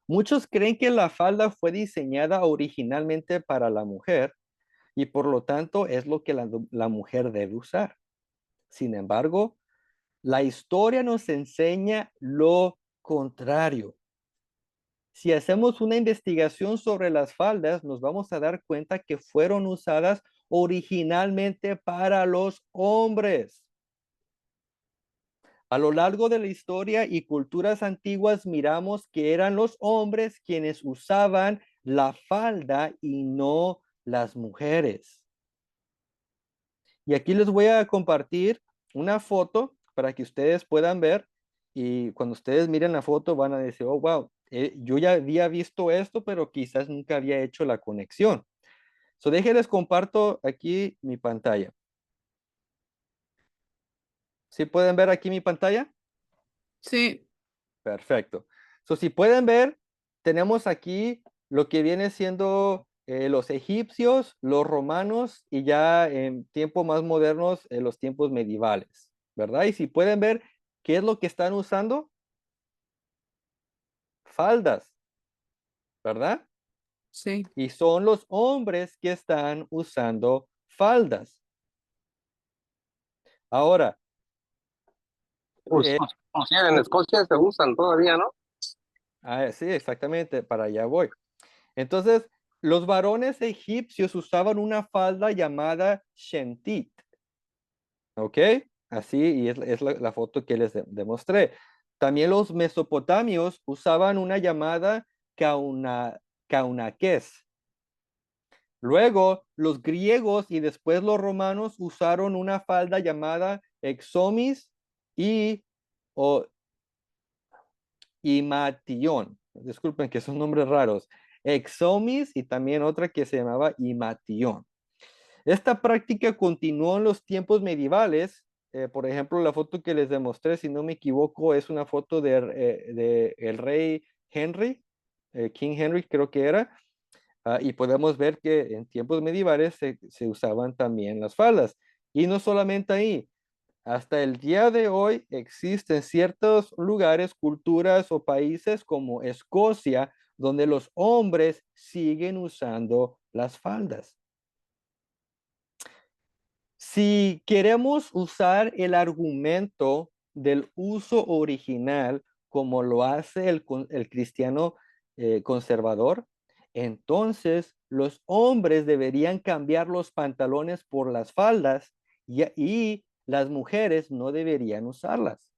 Muchos creen que la falda fue diseñada originalmente para la mujer y por lo tanto es lo que la mujer debe usar. Sin embargo, la historia nos enseña lo contrario. Si hacemos una investigación sobre las faldas, nos vamos a dar cuenta que fueron usadas originalmente para los hombres. A lo largo de la historia y culturas antiguas miramos que eran los hombres quienes usaban la falda y no las mujeres. Y aquí les voy a compartir una foto para que ustedes puedan ver y cuando ustedes miren la foto van a decir, oh, wow, yo ya había visto esto, pero quizás nunca había hecho la conexión. So, déjenles comparto aquí mi pantalla. ¿Sí pueden ver aquí mi pantalla? Sí. Perfecto. So, si pueden ver, tenemos aquí lo que viene siendo los egipcios, los romanos y ya en tiempos más modernos, los tiempos medievales, ¿verdad? Y si pueden ver, ¿qué es lo que están usando? Faldas, ¿verdad? Sí. Y son los hombres que están usando faldas. Ahora, Pues, sí, en Escocia se usan todavía, ¿no? sí, exactamente, para allá voy. Entonces, los varones egipcios usaban una falda llamada shentit. ¿Ok? Así, y es la foto que les demostré. También los mesopotamios usaban una llamada caunaqués. Luego, los griegos y después los romanos usaron una falda llamada exomis y o imatión. Disculpen que son nombres raros. Exomis y también otra que se llamaba imatión. Esta práctica continuó en los tiempos medievales. Por ejemplo, la foto que les demostré, si no me equivoco, es una foto de el rey Henry, King Henry creo que era, y podemos ver que en tiempos medievales se usaban también las faldas. Y no solamente ahí, hasta el día de hoy existen ciertos lugares, culturas o países como Escocia, donde los hombres siguen usando las faldas. Si queremos usar el argumento del uso original como lo hace el cristiano conservador, entonces los hombres deberían cambiar los pantalones por las faldas y las mujeres no deberían usarlas.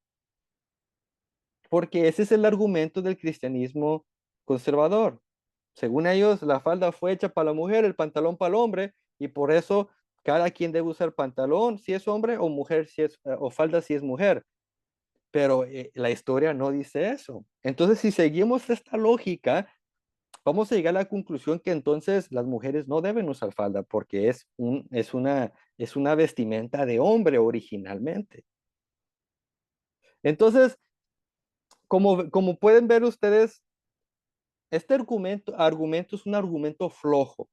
Porque ese es el argumento del cristianismo conservador. Según ellos, la falda fue hecha para la mujer, el pantalón para el hombre, y por eso cada quien debe usar pantalón si es hombre o mujer si es, o falda si es mujer. Pero la historia no dice eso. Entonces, si seguimos esta lógica, vamos a llegar a la conclusión que entonces las mujeres no deben usar falda porque es una vestimenta de hombre originalmente. Entonces, como pueden ver ustedes, Este argumento es un argumento flojo,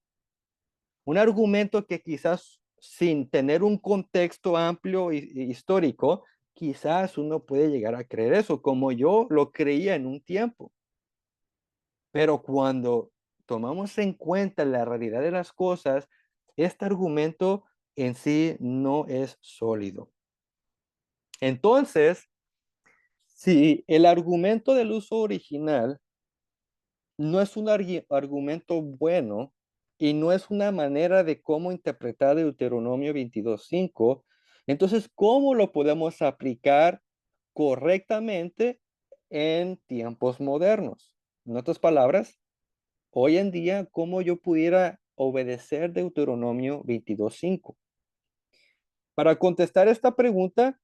un argumento que quizás sin tener un contexto amplio y histórico, quizás uno puede llegar a creer eso, como yo lo creía en un tiempo. Pero cuando tomamos en cuenta la realidad de las cosas, este argumento en sí no es sólido. Entonces, si el argumento del uso original no es un argumento bueno y no es una manera de cómo interpretar Deuteronomio 22:5, entonces, ¿cómo lo podemos aplicar correctamente en tiempos modernos? En otras palabras, hoy en día, ¿cómo yo pudiera obedecer Deuteronomio 22:5? Para contestar esta pregunta,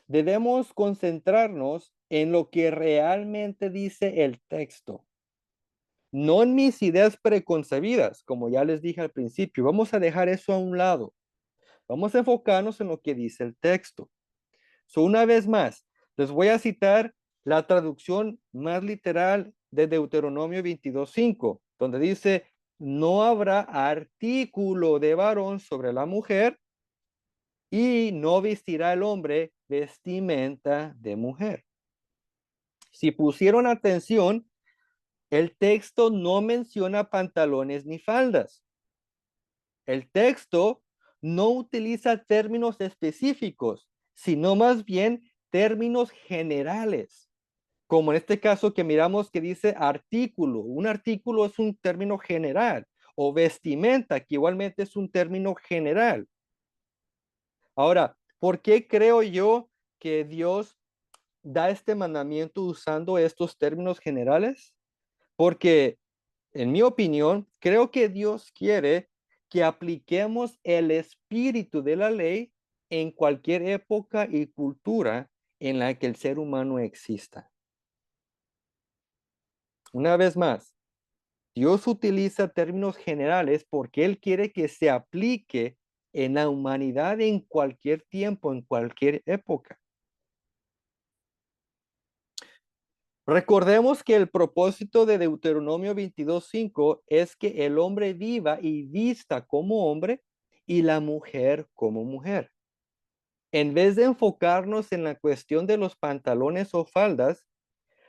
debemos concentrarnos en lo que realmente dice el texto, no en mis ideas preconcebidas, como ya les dije al principio. Vamos a dejar eso a un lado. Vamos a enfocarnos en lo que dice el texto. Una vez más, les voy a citar la traducción más literal de Deuteronomio 22:5, donde dice, no habrá artículo de varón sobre la mujer y no vestirá el hombre vestimenta de mujer. Si pusieron atención, el texto no menciona pantalones ni faldas. El texto no utiliza términos específicos, sino más bien términos generales. Como en este caso que miramos que dice artículo. Un artículo es un término general. O vestimenta, que igualmente es un término general. Ahora, ¿por qué creo yo que Dios da este mandamiento usando estos términos generales? Porque, en mi opinión, creo que Dios quiere que apliquemos el espíritu de la ley en cualquier época y cultura en la que el ser humano exista. Una vez más, Dios utiliza términos generales porque Él quiere que se aplique en la humanidad en cualquier tiempo, en cualquier época. Recordemos que el propósito de Deuteronomio 22:5 es que el hombre viva y vista como hombre y la mujer como mujer. En vez de enfocarnos en la cuestión de los pantalones o faldas,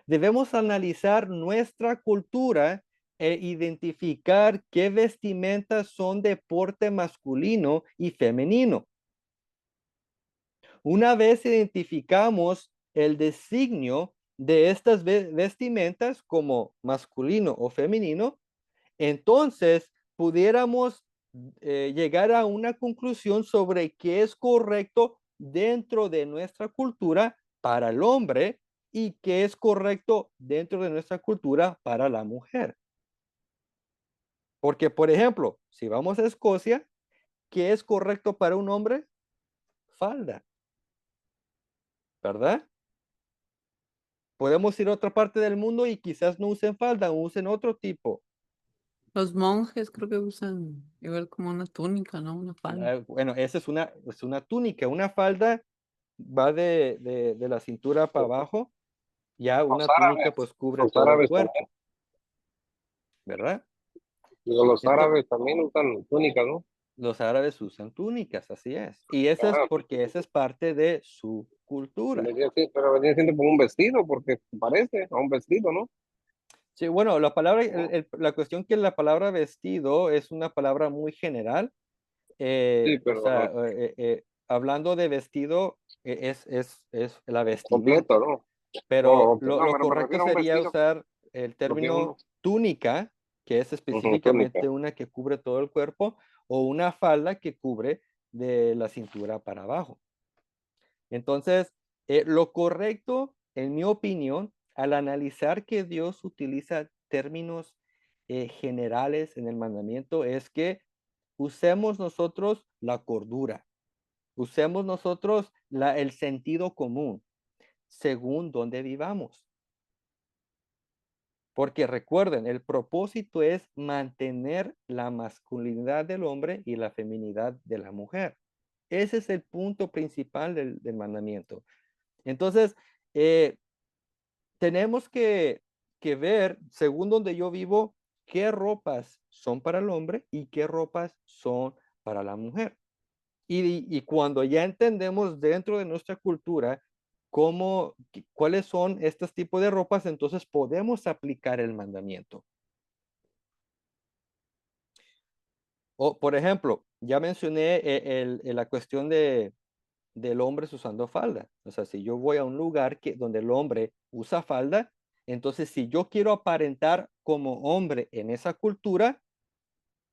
debemos analizar nuestra cultura e identificar qué vestimentas son de porte masculino y femenino. Una vez identificamos el designio de estas vestimentas como masculino o femenino, entonces pudiéramos llegar a una conclusión sobre qué es correcto dentro de nuestra cultura para el hombre y qué es correcto dentro de nuestra cultura para la mujer. Porque, por ejemplo, si vamos a Escocia, ¿qué es correcto para un hombre? Falda, ¿verdad? Podemos ir a otra parte del mundo y quizás no usen falda, usen otro tipo. Los monjes creo que usan igual como una túnica, ¿no? Una falda. Bueno, esa es una túnica. Una falda va de la cintura para abajo. Ya Los una túnica árabes, pues cubre los todo el árabes cuerpo, también. ¿verdad? Digo, los Entonces, árabes también usan túnicas, ¿no? los árabes usan túnicas, así es. Y eso es Ah, porque esa es parte de su cultura. pero venía siendo como un vestido, porque parece a un vestido, ¿no? Sí, bueno, la palabra, la cuestión que la palabra vestido es una palabra muy general. Sí, O pero sea, ajá, hablando de vestido, es la completo, vestimenta. ¿no? Pero Oh, ok. No, lo pero me correcto refiero a un sería vestido, usar el lo que término uno, túnica, que es túnica. específicamente una que cubre todo el cuerpo, o una falda que cubre de la cintura para abajo. Entonces, lo correcto, en mi opinión, al analizar que Dios utiliza términos generales en el mandamiento, es que usemos nosotros la cordura, usemos nosotros el sentido común, según donde vivamos. Porque recuerden, el propósito es mantener la masculinidad del hombre y la feminidad de la mujer. Ese es el punto principal del mandamiento. Entonces, tenemos que que ver, según donde yo vivo, qué ropas son para el hombre y qué ropas son para la mujer. Y cuando ya entendemos dentro de nuestra cultura cuáles son estos tipos de ropas, entonces podemos aplicar el mandamiento. O, por ejemplo, ya mencioné la cuestión del hombre usando falda. O sea, si yo voy a un lugar donde el hombre usa falda, entonces si yo quiero aparentar como hombre en esa cultura,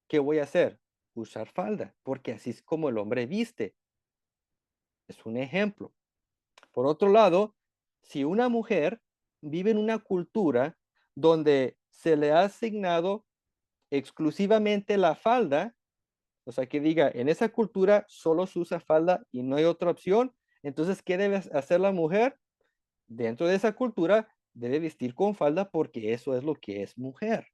¿qué voy a hacer? Usar falda, porque así es como el hombre viste. Es un ejemplo. Por otro lado, si una mujer vive en una cultura donde se le ha asignado exclusivamente la falda, o sea, que diga, en esa cultura solo se usa falda y no hay otra opción, entonces, ¿qué debe hacer la mujer? Dentro de esa cultura, debe vestir con falda porque eso es lo que es mujer.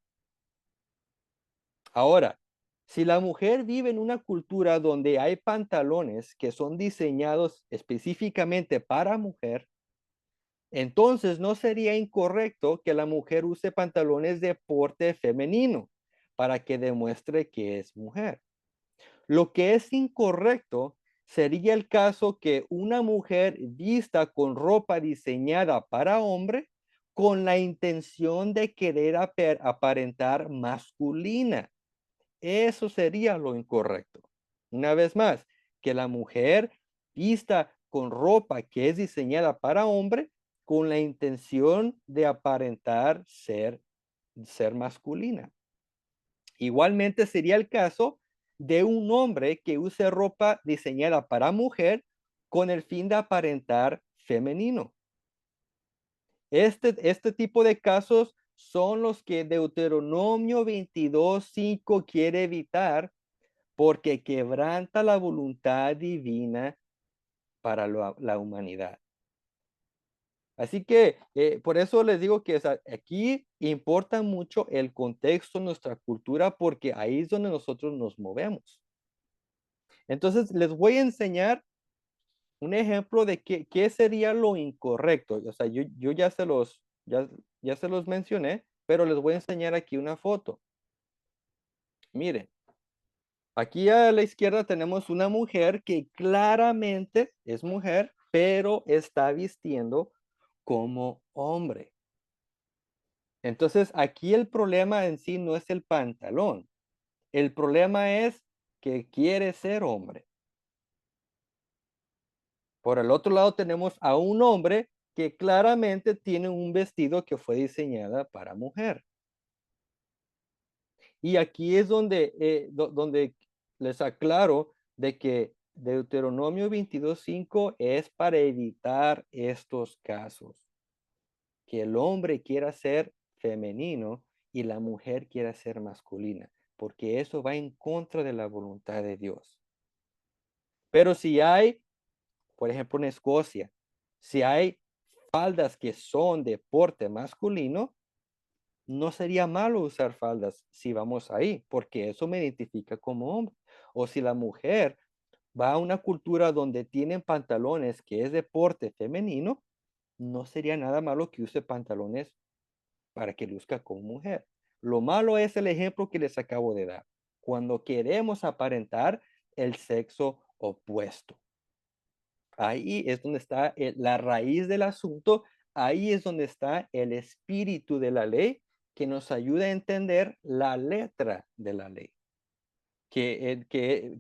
Ahora, si la mujer vive en una cultura donde hay pantalones que son diseñados específicamente para mujer, entonces no sería incorrecto que la mujer use pantalones de porte femenino para que demuestre que es mujer. Lo que es incorrecto sería el caso que una mujer vista con ropa diseñada para hombre con la intención de querer aparentar masculina. Eso sería lo incorrecto. Una vez más, que la mujer vista con ropa que es diseñada para hombre con la intención de aparentar ser masculina. Igualmente sería el caso de un hombre que use ropa diseñada para mujer con el fin de aparentar femenino. Este tipo de casos son los que Deuteronomio 22:5 quiere evitar porque quebranta la voluntad divina para la humanidad. Así que por eso les digo que aquí importa mucho el contexto, nuestra cultura, porque ahí es donde nosotros nos movemos. Entonces, les voy a enseñar un ejemplo de qué sería lo incorrecto. O sea, yo ya se los mencioné, pero les voy a enseñar aquí una foto. Miren, aquí a la izquierda tenemos una mujer que claramente es mujer, pero está vistiendo como hombre. Entonces, aquí el problema en sí no es el pantalón. El problema es que quiere ser hombre. Por el otro lado tenemos a un hombre que claramente tiene un vestido que fue diseñada para mujer. Y aquí es donde les aclaro de que Deuteronomio 22:5 es para evitar estos casos. Que el hombre quiera ser femenino y la mujer quiera ser masculina, porque eso va en contra de la voluntad de Dios. Pero si hay, por ejemplo, en Escocia, si hay faldas que son de porte masculino, no sería malo usar faldas si vamos ahí, porque eso me identifica como hombre. O si la mujer va a una cultura donde tienen pantalones que es de porte femenino, no sería nada malo que use pantalones para que luzca como mujer. Lo malo es el ejemplo que les acabo de dar. Cuando queremos aparentar el sexo opuesto. Ahí es donde está la raíz del asunto. Ahí es donde está el espíritu de la ley que nos ayuda a entender la letra de la ley. Que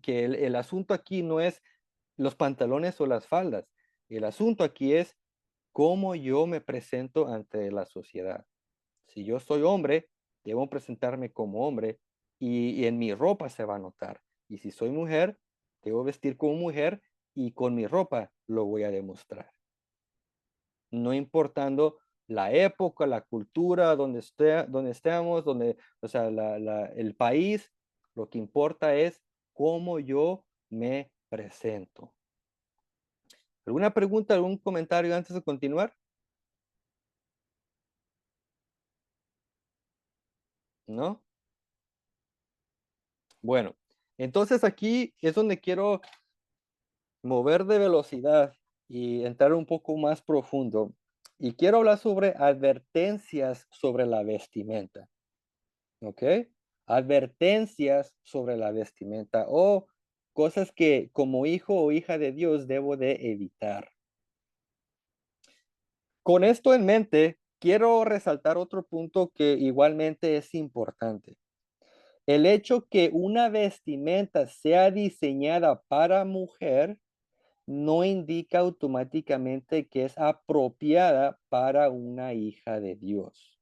el asunto aquí no es los pantalones o las faldas. El asunto aquí es cómo yo me presento ante la sociedad. Si yo soy hombre, debo presentarme como hombre y en mi ropa se va a notar. Y si soy mujer, debo vestir como mujer y con mi ropa lo voy a demostrar. No importando la época, la cultura, donde estemos, o sea, el país, lo que importa es cómo yo me presento. ¿Alguna pregunta, algún comentario antes de continuar? ¿No? Bueno, entonces aquí es donde quiero mover de velocidad y entrar un poco más profundo. Y quiero hablar sobre advertencias sobre la vestimenta. ¿Ok? Advertencias sobre la vestimenta o cosas que como hijo o hija de Dios debo de evitar. Con esto en mente, quiero resaltar otro punto que igualmente es importante. El hecho que una vestimenta sea diseñada para mujer no indica automáticamente que es apropiada para una hija de Dios.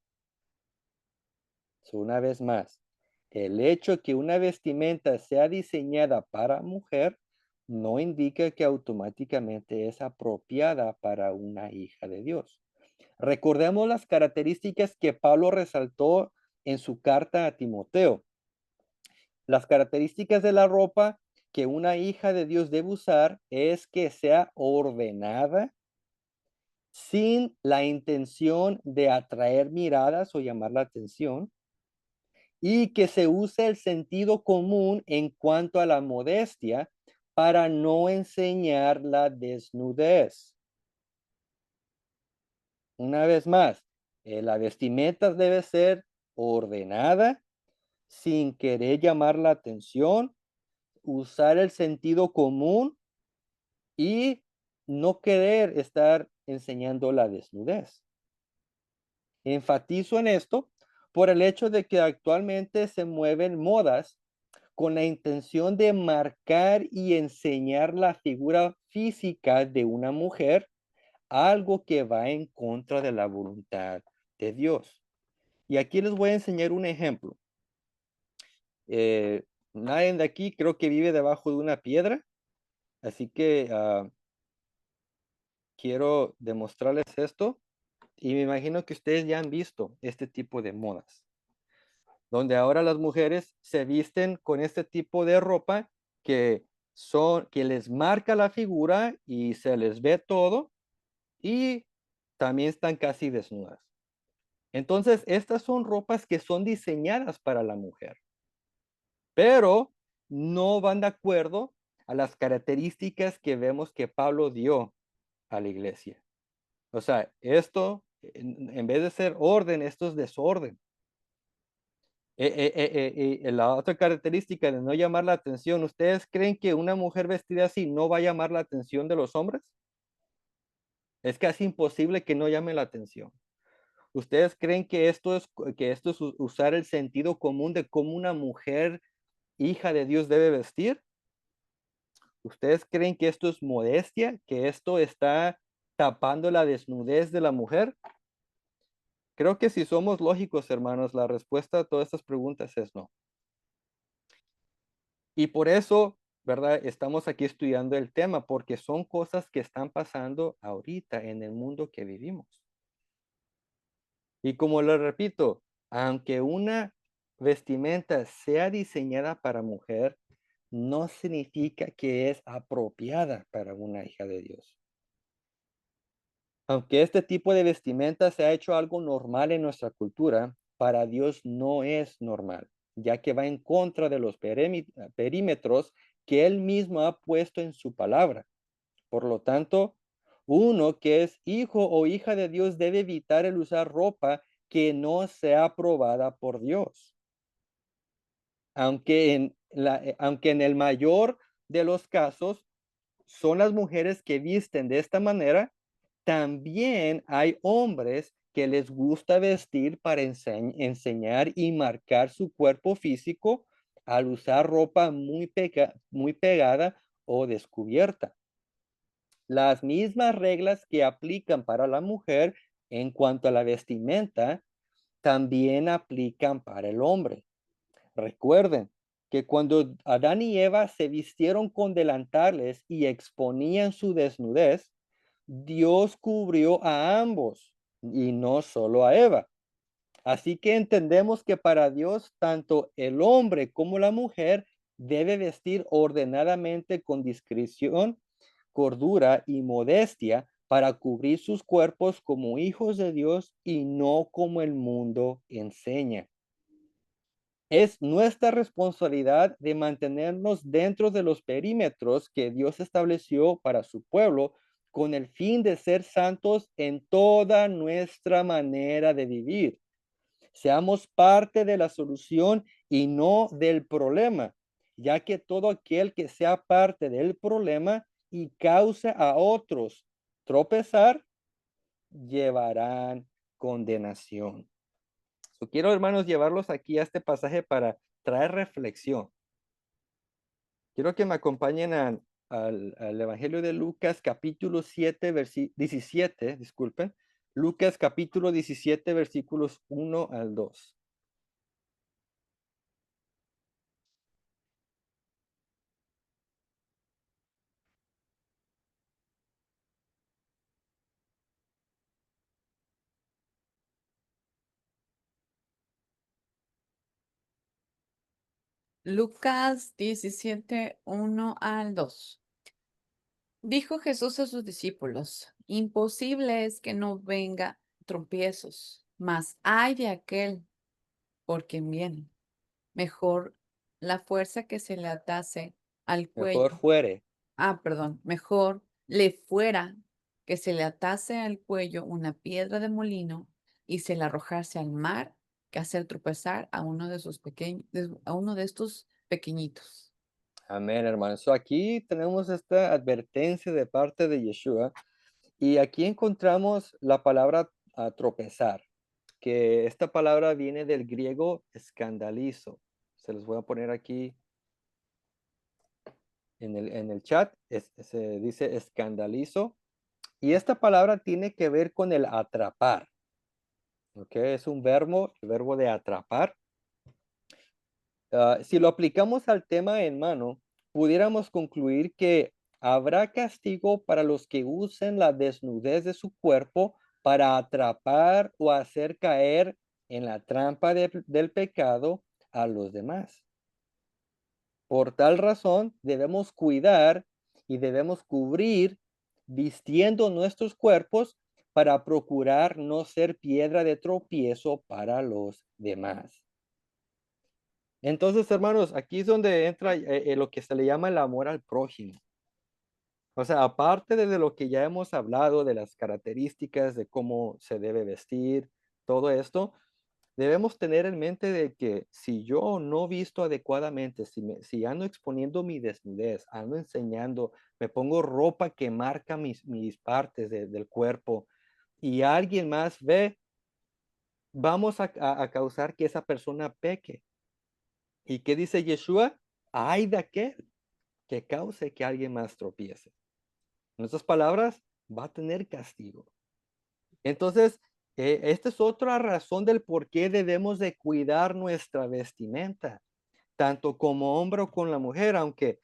Una vez más, el hecho que una vestimenta sea diseñada para mujer no indica que automáticamente es apropiada para una hija de Dios. Recordemos las características que Pablo resaltó en su carta a Timoteo. Las características de la ropa que una hija de Dios debe usar es que sea ordenada, sin la intención de atraer miradas o llamar la atención, y que se use el sentido común en cuanto a la modestia para no enseñar la desnudez. Una vez más, la vestimenta debe ser ordenada, sin querer llamar la atención, usar el sentido común y no querer estar enseñando la desnudez. Enfatizo en esto por el hecho de que actualmente se mueven modas con la intención de marcar y enseñar la figura física de una mujer, algo que va en contra de la voluntad de Dios. Y aquí les voy a enseñar un ejemplo. Nadie de aquí creo que vive debajo de una piedra, así que quiero demostrarles esto. Y me imagino que ustedes ya han visto este tipo de modas, donde ahora las mujeres se visten con este tipo de ropa que que les marca la figura y se les ve todo y también están casi desnudas. Entonces, estas son ropas que son diseñadas para la mujer, pero no van de acuerdo a las características que vemos que Pablo dio a la iglesia. O sea, esto, en vez de ser orden, esto es desorden. La otra característica de no llamar la atención, ¿ustedes creen que una mujer vestida así no va a llamar la atención de los hombres? Es casi imposible que no llame la atención. ¿Ustedes creen que esto es usar el sentido común de cómo una mujer hija de Dios debe vestir? ¿Ustedes creen que esto es modestia? ¿Que esto está tapando la desnudez de la mujer? Creo que si somos lógicos, hermanos, la respuesta a todas estas preguntas es no. Y por eso, ¿verdad? Estamos aquí estudiando el tema, porque son cosas que están pasando ahorita en el mundo que vivimos. Y como lo repito, aunque una vestimenta sea diseñada para mujer, no significa que es apropiada para una hija de Dios. Aunque este tipo de vestimenta se ha hecho algo normal en nuestra cultura, para Dios no es normal, ya que va en contra de los perímetros que Él mismo ha puesto en su palabra. Por lo tanto, uno que es hijo o hija de Dios debe evitar el usar ropa que no sea aprobada por Dios. Aunque en el mayor de los casos son las mujeres que visten de esta manera, también hay hombres que les gusta vestir para enseñar y marcar su cuerpo físico al usar ropa muy pegada o descubierta. Las mismas reglas que aplican para la mujer en cuanto a la vestimenta también aplican para el hombre. Recuerden que cuando Adán y Eva se vistieron con delantales y exponían su desnudez, Dios cubrió a ambos y no solo a Eva. Así que entendemos que para Dios tanto el hombre como la mujer debe vestir ordenadamente con discreción, cordura y modestia para cubrir sus cuerpos como hijos de Dios y no como el mundo enseña. Es nuestra responsabilidad de mantenernos dentro de los perímetros que Dios estableció para su pueblo con el fin de ser santos en toda nuestra manera de vivir. Seamos parte de la solución y no del problema, ya que todo aquel que sea parte del problema y cause a otros tropezar, llevarán condenación. Quiero, hermanos, llevarlos aquí a este pasaje para traer reflexión. Quiero que me acompañen al Evangelio de Lucas, capítulo 7, 17, disculpen. Lucas, capítulo 17, versículos 1 al 2. Lucas 17, 1 al 2. Dijo Jesús a sus discípulos, imposible es que no venga tropiezos, mas ay de aquel por quien viene. Mejor la fuerza que se le atase al Mejor cuello. fuere. Mejor le fuera que se le atase al cuello una piedra de molino y se la arrojase al mar que hacer tropezar a uno de sus a uno de estos pequeñitos. Amén, hermanos. Aquí tenemos esta advertencia de parte de Yeshua y aquí encontramos la palabra tropezar, que esta palabra viene del griego escandalizo. Se los voy a poner aquí en el chat. Se dice escandalizo y esta palabra tiene que ver con el atrapar. ¿Ok? Es un verbo, el verbo de atrapar. Si lo aplicamos al tema en mano, pudiéramos concluir que habrá castigo para los que usen la desnudez de su cuerpo para atrapar o hacer caer en la trampa del pecado a los demás. Por tal razón, debemos cuidar y debemos cubrir vistiendo nuestros cuerpos para procurar no ser piedra de tropiezo para los demás. Entonces, hermanos, aquí es donde entra lo que se le llama el amor al prójimo. O sea, aparte de lo que ya hemos hablado, de las características, de cómo se debe vestir, todo esto, debemos tener en mente de que si yo no visto adecuadamente, si ando exponiendo mi desnudez, ando enseñando, me pongo ropa que marca mis partes del cuerpo y alguien más ve, vamos a causar que esa persona peque. ¿Y qué dice Yeshua? Ay de aquel que cause que alguien más tropiece. En otras palabras, va a tener castigo. Entonces, esta es otra razón del por qué debemos de cuidar nuestra vestimenta, tanto como hombre o con la mujer, aunque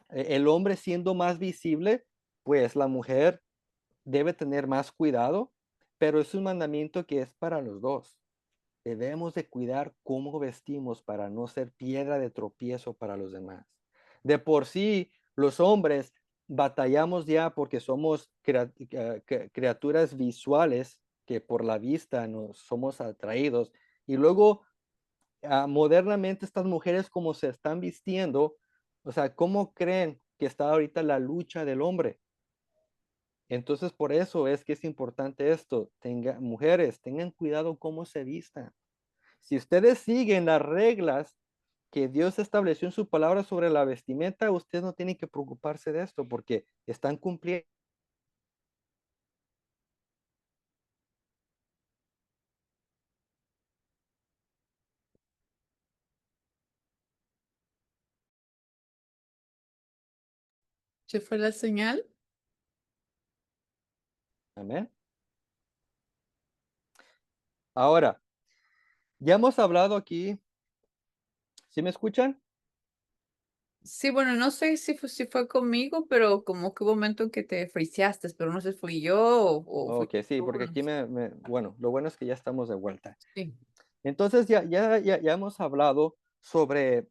el hombre siendo más visible, pues la mujer debe tener más cuidado, pero es un mandamiento que es para los dos. Debemos de cuidar cómo vestimos para no ser piedra de tropiezo para los demás. De por sí, los hombres batallamos ya porque somos criaturas visuales que por la vista nos somos atraídos. Y luego, modernamente, estas mujeres como se están vistiendo, o sea, ¿cómo creen que está ahorita la lucha del hombre? Entonces, por eso es que es importante esto. Mujeres, tengan cuidado cómo se vistan. Si ustedes siguen las reglas que Dios estableció en su palabra sobre la vestimenta, ustedes no tienen que preocuparse de esto porque están cumpliendo. ¿Se fue la señal? Amén. Ahora, ya hemos hablado aquí. ¿Sí me escuchan? Sí, bueno, no sé si fue conmigo, pero como que hubo un momento en que te friseaste, pero no sé si fui yo o fue Ok, sí, tú, porque no aquí sé. bueno, lo bueno es que ya estamos de vuelta. Sí. Entonces, ya hemos hablado sobre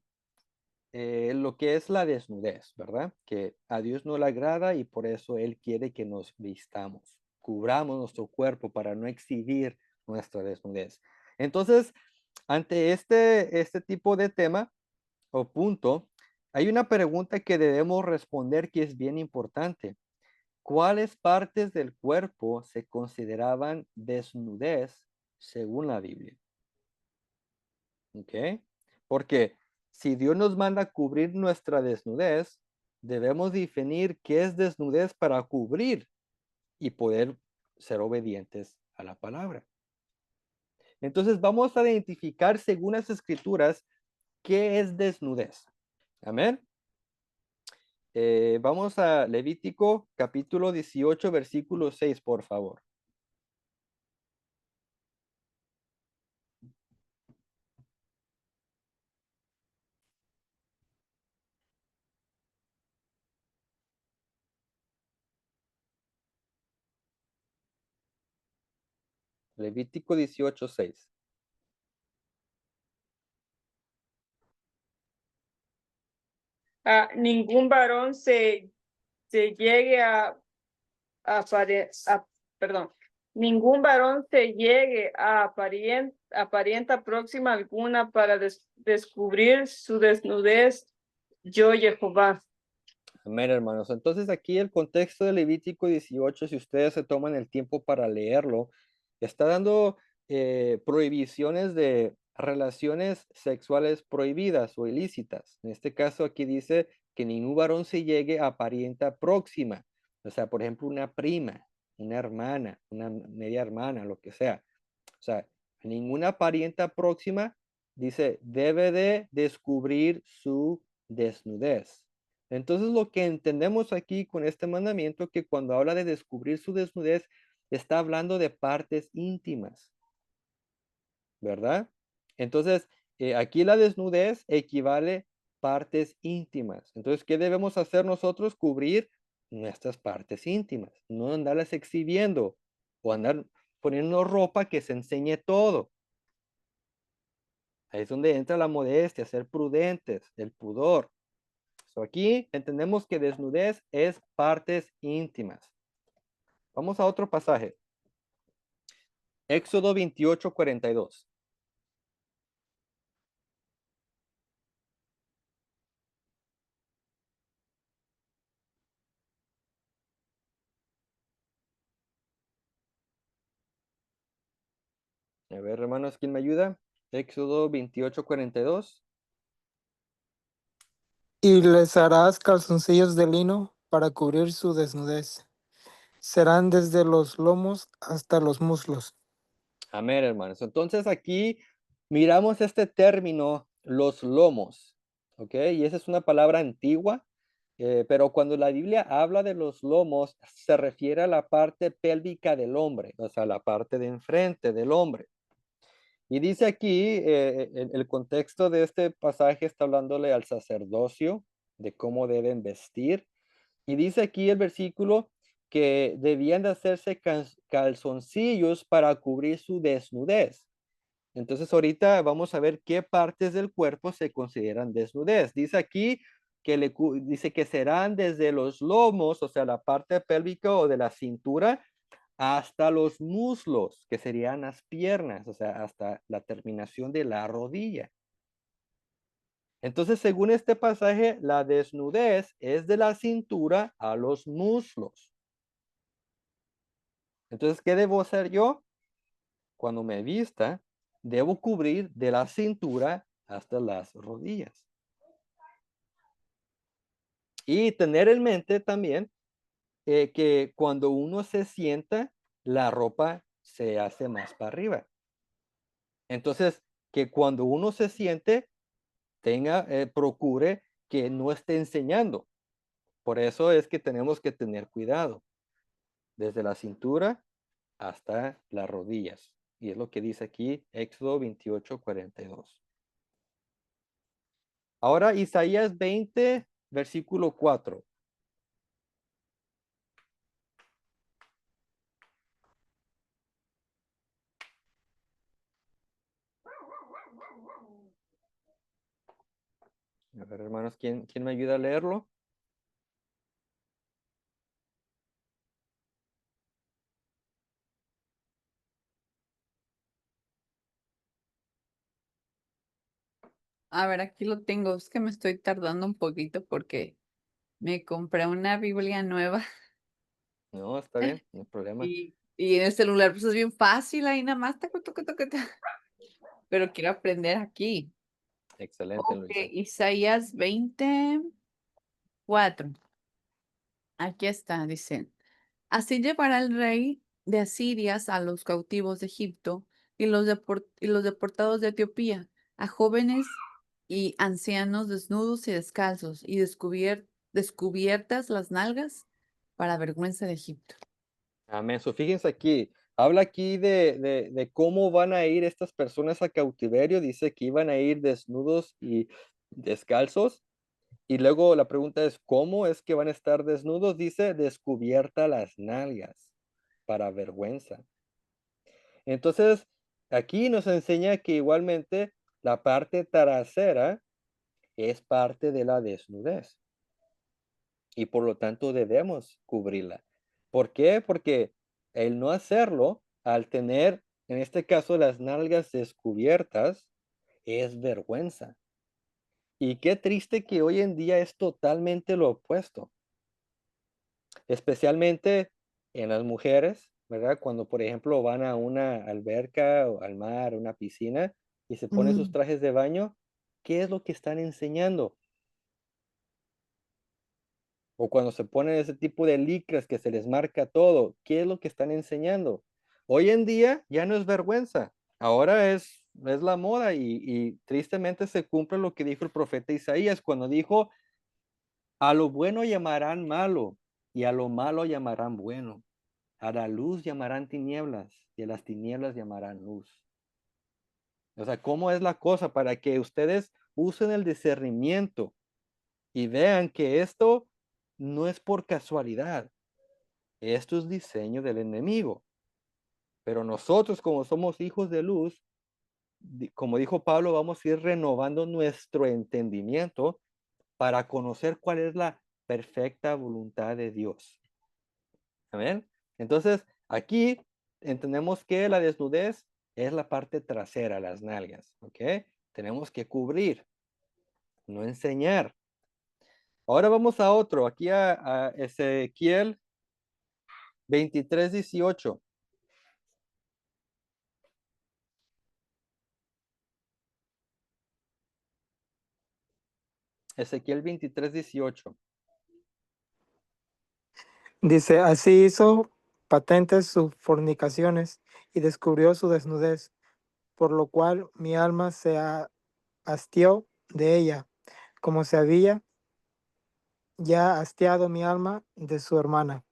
lo que es la desnudez, ¿verdad? Que a Dios no le agrada y por eso Él quiere que nos vistamos, cubramos nuestro cuerpo para no exhibir nuestra desnudez. Entonces, ante este tipo de tema o punto, hay una pregunta que debemos responder que es bien importante. ¿cuáles partes del cuerpo se consideraban desnudez según la Biblia? ¿Ok? Porque si Dios nos manda a cubrir nuestra desnudez, debemos definir qué es desnudez para cubrir y poder ser obedientes a la palabra. Entonces vamos a identificar según las escrituras qué es desnudez. Amén. Vamos a Levítico capítulo 18, versículo 6, por favor. Levítico 18, 6. Ningún varón se llegue perdón, ningún varón se llegue a parienta próxima alguna para descubrir su desnudez, yo Jehová. Amén, hermanos. Entonces aquí el contexto de Levítico 18, si ustedes se toman el tiempo para leerlo, está dando prohibiciones de relaciones sexuales prohibidas o ilícitas. En este caso aquí dice que ningún varón se llegue a parienta próxima. O sea, por ejemplo, una prima, una hermana, una media hermana, lo que sea. O sea, ninguna parienta próxima, dice, debe de descubrir su desnudez. Entonces, lo que entendemos aquí con este mandamiento, que cuando habla de descubrir su desnudez, está hablando de partes íntimas, ¿verdad? Entonces, aquí la desnudez equivale partes íntimas. Entonces, ¿qué debemos hacer nosotros? Cubrir nuestras partes íntimas, no andarlas exhibiendo o andar poniendo ropa que se enseñe todo. Ahí es donde entra la modestia, ser prudentes, el pudor. So, aquí entendemos que desnudez es partes íntimas. Vamos a otro pasaje. Éxodo 28, 42. A ver, hermanos, ¿quién me ayuda? Éxodo 28, 42. Y les harás calzoncillos de lino para cubrir su desnudez. Serán desde los lomos hasta los muslos. Amén, hermanos. Entonces aquí miramos este término, los lomos, ¿ok? Y esa es una palabra antigua, pero cuando la Biblia habla de los lomos, se refiere a la parte pélvica del hombre, o sea, la parte de enfrente del hombre. Y dice aquí, el contexto de este pasaje está hablándole al sacerdocio, de cómo deben vestir. Y dice aquí el versículo que debían de hacerse calzoncillos para cubrir su desnudez. Entonces ahorita vamos a ver qué partes del cuerpo se consideran desnudez. Dice aquí que dice que serán desde los lomos, o sea, la parte pélvica o de la cintura, hasta los muslos, que serían las piernas, o sea, hasta la terminación de la rodilla. Entonces, según este pasaje, la desnudez es de la cintura a los muslos. Entonces, ¿qué debo hacer yo? Cuando me vista, debo cubrir de la cintura hasta las rodillas. Y tener en mente también que cuando uno se sienta, la ropa se hace más para arriba. Entonces, que cuando uno se siente, procure que no esté enseñando. Por eso es que tenemos que tener cuidado, desde la cintura hasta las rodillas. Y es lo que dice aquí Éxodo 28, 42. Ahora Isaías 20, versículo 4. A ver, hermanos, ¿quién me ayuda a leerlo? A ver, aquí lo tengo. Es que me estoy tardando un poquito porque me compré una Biblia nueva No, está bien, no hay problema. Y en el celular, pues es bien fácil, ahí nada más, taca, taca, taca, taca. Pero quiero aprender aquí. Excelente, Ok, Luisa. Isaías 24. Aquí está, dice. Así llevará el rey de Asiria a los cautivos de Egipto y los deportados de Etiopía, a jóvenes y ancianos desnudos y descalzos y descubiertas las nalgas para vergüenza de Egipto. Amén. So, fíjense aquí, habla aquí de cómo van a ir estas personas a cautiverio. Dice que iban a ir desnudos y descalzos. Y luego la pregunta es, ¿cómo es que van a estar desnudos? Dice, descubierta las nalgas para vergüenza. Entonces, aquí nos enseña que igualmente la parte trasera es parte de la desnudez y por lo tanto debemos cubrirla. ¿Por qué? Porque el no hacerlo, al tener, en este caso, las nalgas descubiertas, es vergüenza. Y qué triste que hoy en día es totalmente lo opuesto, especialmente en las mujeres, ¿verdad? Cuando, por ejemplo, van a una alberca o al mar, una piscina y se ponen sus trajes de baño, ¿qué es lo que están enseñando? O cuando se ponen ese tipo de licras que se les marca todo, ¿qué es lo que están enseñando? Hoy en día ya no es vergüenza, ahora es la moda y tristemente se cumple lo que dijo el profeta Isaías cuando dijo, a lo bueno llamarán malo y a lo malo llamarán bueno. A la luz llamarán tinieblas y a las tinieblas llamarán luz. O sea, ¿cómo es la cosa para que ustedes usen el discernimiento y vean que esto no es por casualidad? Esto es diseño del enemigo. Pero nosotros, como somos hijos de luz, como dijo Pablo, vamos a ir renovando nuestro entendimiento para conocer cuál es la perfecta voluntad de Dios. Amén. Entonces, aquí entendemos que la desnudez es la parte trasera, las nalgas, ¿ok? Tenemos que cubrir, no enseñar. Ahora vamos a otro, aquí a Ezequiel 23:18. Ezequiel 23:18. Dice, así hizo patentes sus fornicaciones y descubrió su desnudez, por lo cual mi alma se hastió de ella, como se había ya hastiado mi alma de su hermana.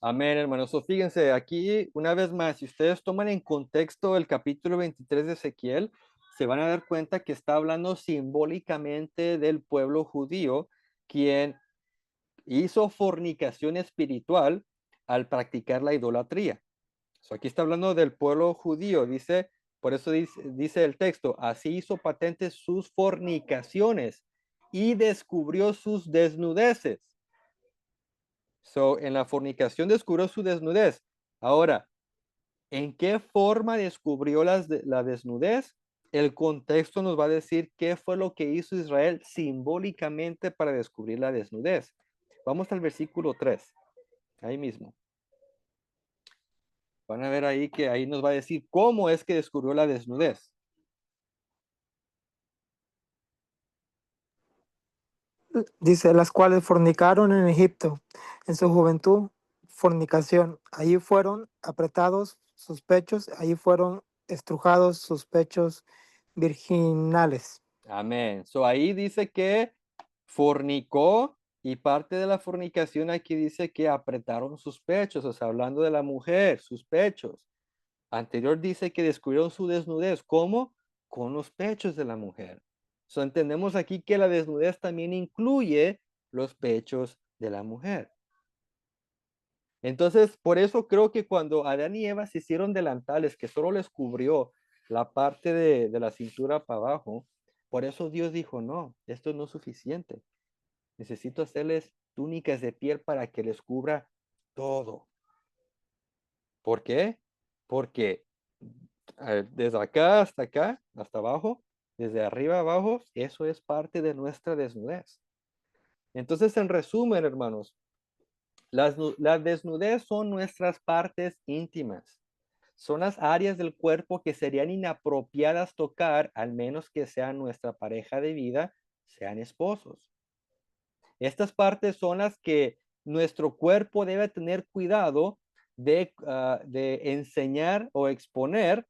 Amén, hermanos. So, fíjense, aquí una vez más, si ustedes toman en contexto el capítulo 23 de Ezequiel, se van a dar cuenta que está hablando simbólicamente del pueblo judío, quien hizo fornicación espiritual al practicar la idolatría. So, aquí está hablando del pueblo judío, dice, por eso dice el texto, así hizo patentes sus fornicaciones y descubrió sus desnudeces. So, en la fornicación descubrió su desnudez. Ahora, ¿en qué forma descubrió la desnudez? El contexto nos va a decir qué fue lo que hizo Israel simbólicamente para descubrir la desnudez. Vamos al versículo 3, ahí mismo. Van a ver ahí que ahí nos va a decir cómo es que descubrió la desnudez. Dice, las cuales fornicaron en Egipto, en su juventud, fornicación. Allí fueron apretados sus pechos, allí fueron estrujados sus pechos virginales. Amén. So ahí dice que fornicó y parte de la fornicación aquí dice que apretaron sus pechos, o sea, hablando de la mujer, sus pechos. Anterior dice que descubrieron su desnudez. ¿Cómo? Con los pechos de la mujer. So entendemos aquí que la desnudez también incluye los pechos de la mujer. Entonces, por eso creo que cuando Adán y Eva se hicieron delantales que solo les cubrió la parte de la cintura para abajo, por eso Dios dijo, no, esto no es suficiente. Necesito hacerles túnicas de piel para que les cubra todo. ¿Por qué? Porque desde acá hasta acá, hasta abajo, desde arriba a abajo, eso es parte de nuestra desnudez. Entonces, en resumen, hermanos, La desnudez son nuestras partes íntimas. Son las áreas del cuerpo que serían inapropiadas tocar, al menos que sean nuestra pareja de vida, sean esposos. Estas partes son las que nuestro cuerpo debe tener cuidado de enseñar o exponer,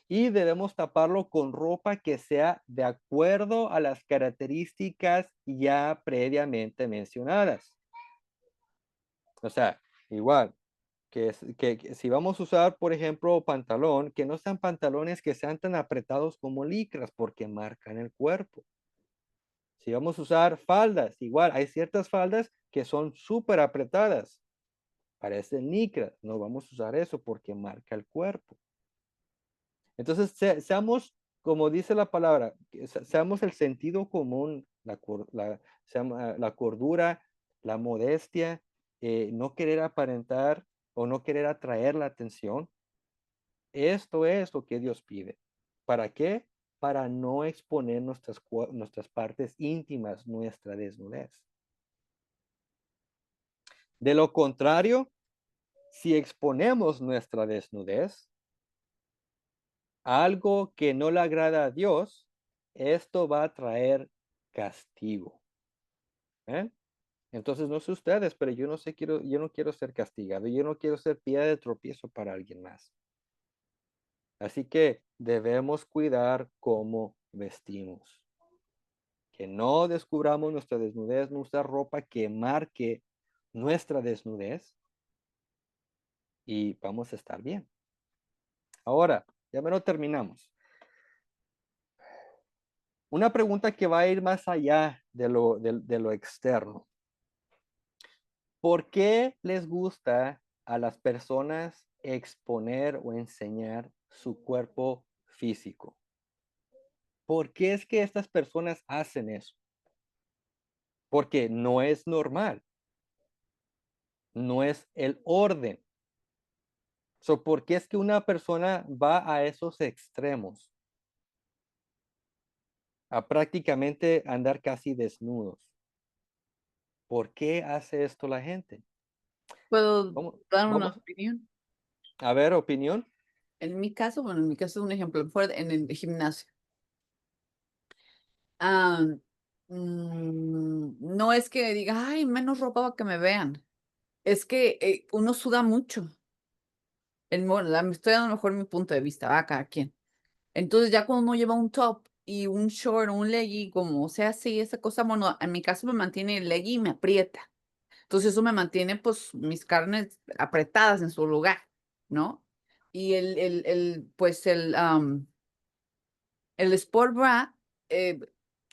y debemos taparlo con ropa que sea de acuerdo a las características ya previamente mencionadas. O sea, igual, que si vamos a usar, por ejemplo, pantalón, que no sean pantalones que sean tan apretados como licras, porque marcan el cuerpo. Si vamos a usar faldas, igual, hay ciertas faldas que son súper apretadas, parecen licras, no vamos a usar eso porque marca el cuerpo. Entonces, seamos, como dice la palabra, seamos el sentido común, la cordura, la modestia, no querer aparentar o no querer atraer la atención. Esto es lo que Dios pide. ¿Para qué? Para no exponer nuestras partes íntimas, nuestra desnudez. De lo contrario, si exponemos nuestra desnudez, algo que no le agrada a Dios, esto va a traer castigo. ¿Eh? Entonces, no sé ustedes, pero yo no quiero ser castigado, yo no quiero ser piedra de tropiezo para alguien más. Así que debemos cuidar cómo vestimos. Que no descubramos nuestra desnudez, no usar ropa que marque nuestra desnudez, y vamos a estar bien. Ahora, ya menos terminamos. Una pregunta que va a ir más allá de lo externo. ¿Por qué les gusta a las personas exponer o enseñar su cuerpo físico? ¿Por qué es que estas personas hacen eso? Porque no es normal. No es el orden. ¿Por qué es que una persona va a esos extremos? A prácticamente andar casi desnudos. ¿Por qué hace esto la gente? ¿Puedo dar una Vamos opinión? a ver, opinión. En mi caso, bueno, en mi caso es un ejemplo, en el gimnasio. No es que diga, ay, menos ropa para que me vean. Es que uno suda mucho. Bueno, me estoy dando mejor mi punto de vista, va, cada quien. Entonces ya cuando uno lleva un top y un short o un legging, como sea así, esa cosa, bueno, en mi caso me mantiene el legging y me aprieta. Entonces eso me mantiene pues mis carnes apretadas en su lugar, ¿no? Y el sport bra eh,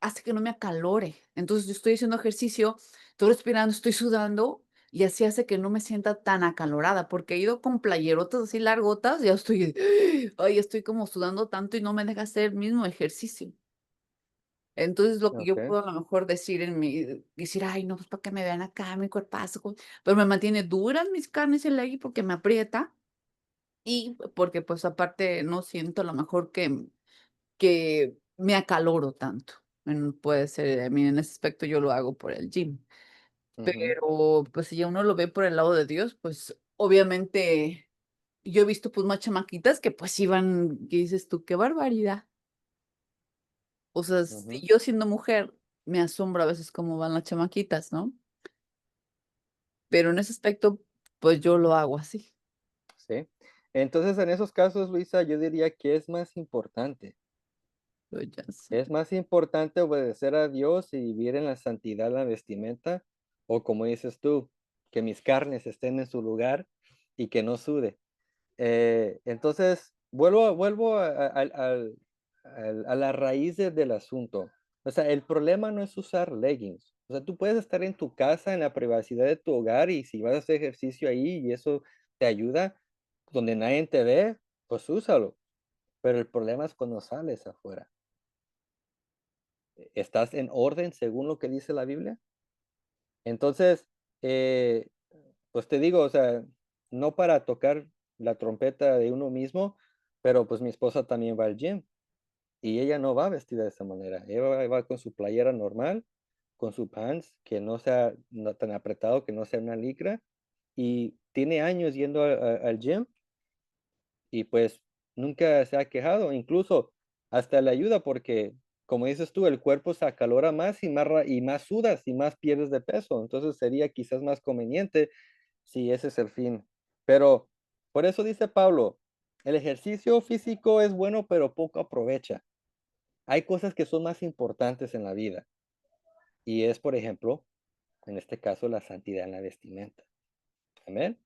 hace que no me acalore. Entonces yo estoy haciendo ejercicio, estoy respirando, estoy sudando y así hace que no me sienta tan acalorada, porque he ido con playerotas así largotas, ya estoy, ay, estoy como sudando tanto y no me deja hacer el mismo ejercicio. Entonces lo que yo Ok. puedo a lo mejor decir decir, ay, no, pues para que me vean acá mi cuerpazo, pero me mantiene duras mis carnes el leggy porque me aprieta y porque pues aparte no siento a lo mejor que me acaloro tanto. Puede ser, a mí en ese aspecto yo lo hago por el gym, Ujú. pero pues si ya uno lo ve por el lado de Dios, pues obviamente yo he visto pues más chamaquitas que pues iban, que dices tú, qué barbaridad. O sea, Ujú. si yo siendo mujer me asombra a veces cómo van las chamaquitas, ¿no? Pero en ese aspecto, pues yo lo hago así. Sí. Entonces, en esos casos, Luisa, yo diría que es más importante. Pues ya sé. Es más importante obedecer a Dios y vivir en la santidad de la vestimenta, o como dices tú, que mis carnes estén en su lugar y que no sude. Entonces, vuelvo a la raíz del asunto. O sea, el problema no es usar leggings. O sea, tú puedes estar en tu casa, en la privacidad de tu hogar, y si vas a hacer ejercicio ahí y eso te ayuda, donde nadie te ve, pues úsalo. Pero el problema es cuando sales afuera. ¿Estás en orden según lo que dice la Biblia? Entonces, eh, pues te digo, o sea, no para tocar la trompeta de uno mismo, pero pues mi esposa también va al gym y ella no va vestida de esa manera. Ella va con su playera normal, con su pants, que no sea tan apretado, que no sea una licra, y tiene años yendo al gym y pues nunca se ha quejado, incluso hasta le ayuda porque, como dices tú, el cuerpo se acalora más y más sudas y más pierdes de peso. Entonces sería quizás más conveniente si ese es el fin. Pero por eso dice Pablo, el ejercicio físico es bueno, pero poco aprovecha. Hay cosas que son más importantes en la vida y es, por ejemplo, en este caso, la santidad en la vestimenta. Amén.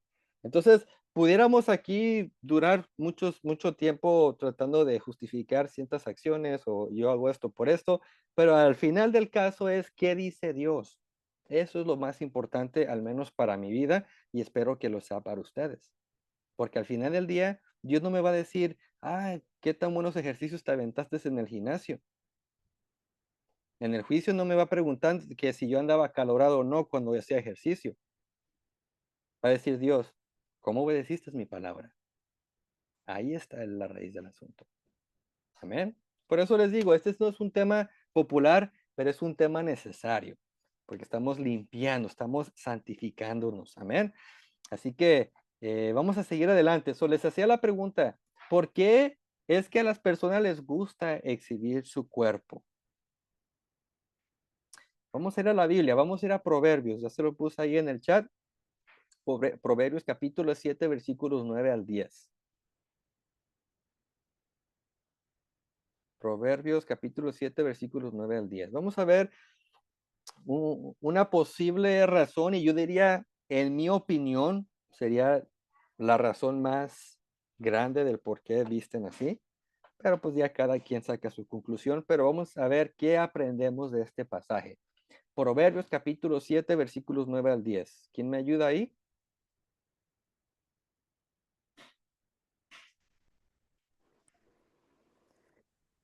Entonces, pudiéramos aquí durar mucho tiempo tratando de justificar ciertas acciones o yo hago esto por esto, pero al final del caso es qué dice Dios. Eso es lo más importante, al menos para mi vida, y espero que lo sea para ustedes. Porque al final del día, Dios no me va a decir, ah, qué tan buenos ejercicios te aventaste en el gimnasio. En el juicio no me va a preguntar que si yo andaba acalorado o no cuando hacía ejercicio. Va a decir Dios, ¿cómo obedeciste mi palabra? Ahí está la raíz del asunto. Amén. Por eso les digo, este no es un tema popular, pero es un tema necesario, porque estamos limpiando, estamos santificándonos. Amén. Así que vamos a seguir adelante. Les hacía la pregunta, ¿por qué es que a las personas les gusta exhibir su cuerpo? Vamos a ir a la Biblia, vamos a ir a Proverbios, ya se lo puse ahí en el chat. Proverbios capítulo 7, versículos 9 al 10. Proverbios capítulo 7, versículos 9 al 10. Vamos a ver una posible razón y yo diría, en mi opinión, sería la razón más grande del por qué visten así. Pero pues ya cada quien saca su conclusión, pero vamos a ver qué aprendemos de este pasaje. Proverbios capítulo 7, versículos 9 al 10. ¿Quién me ayuda ahí?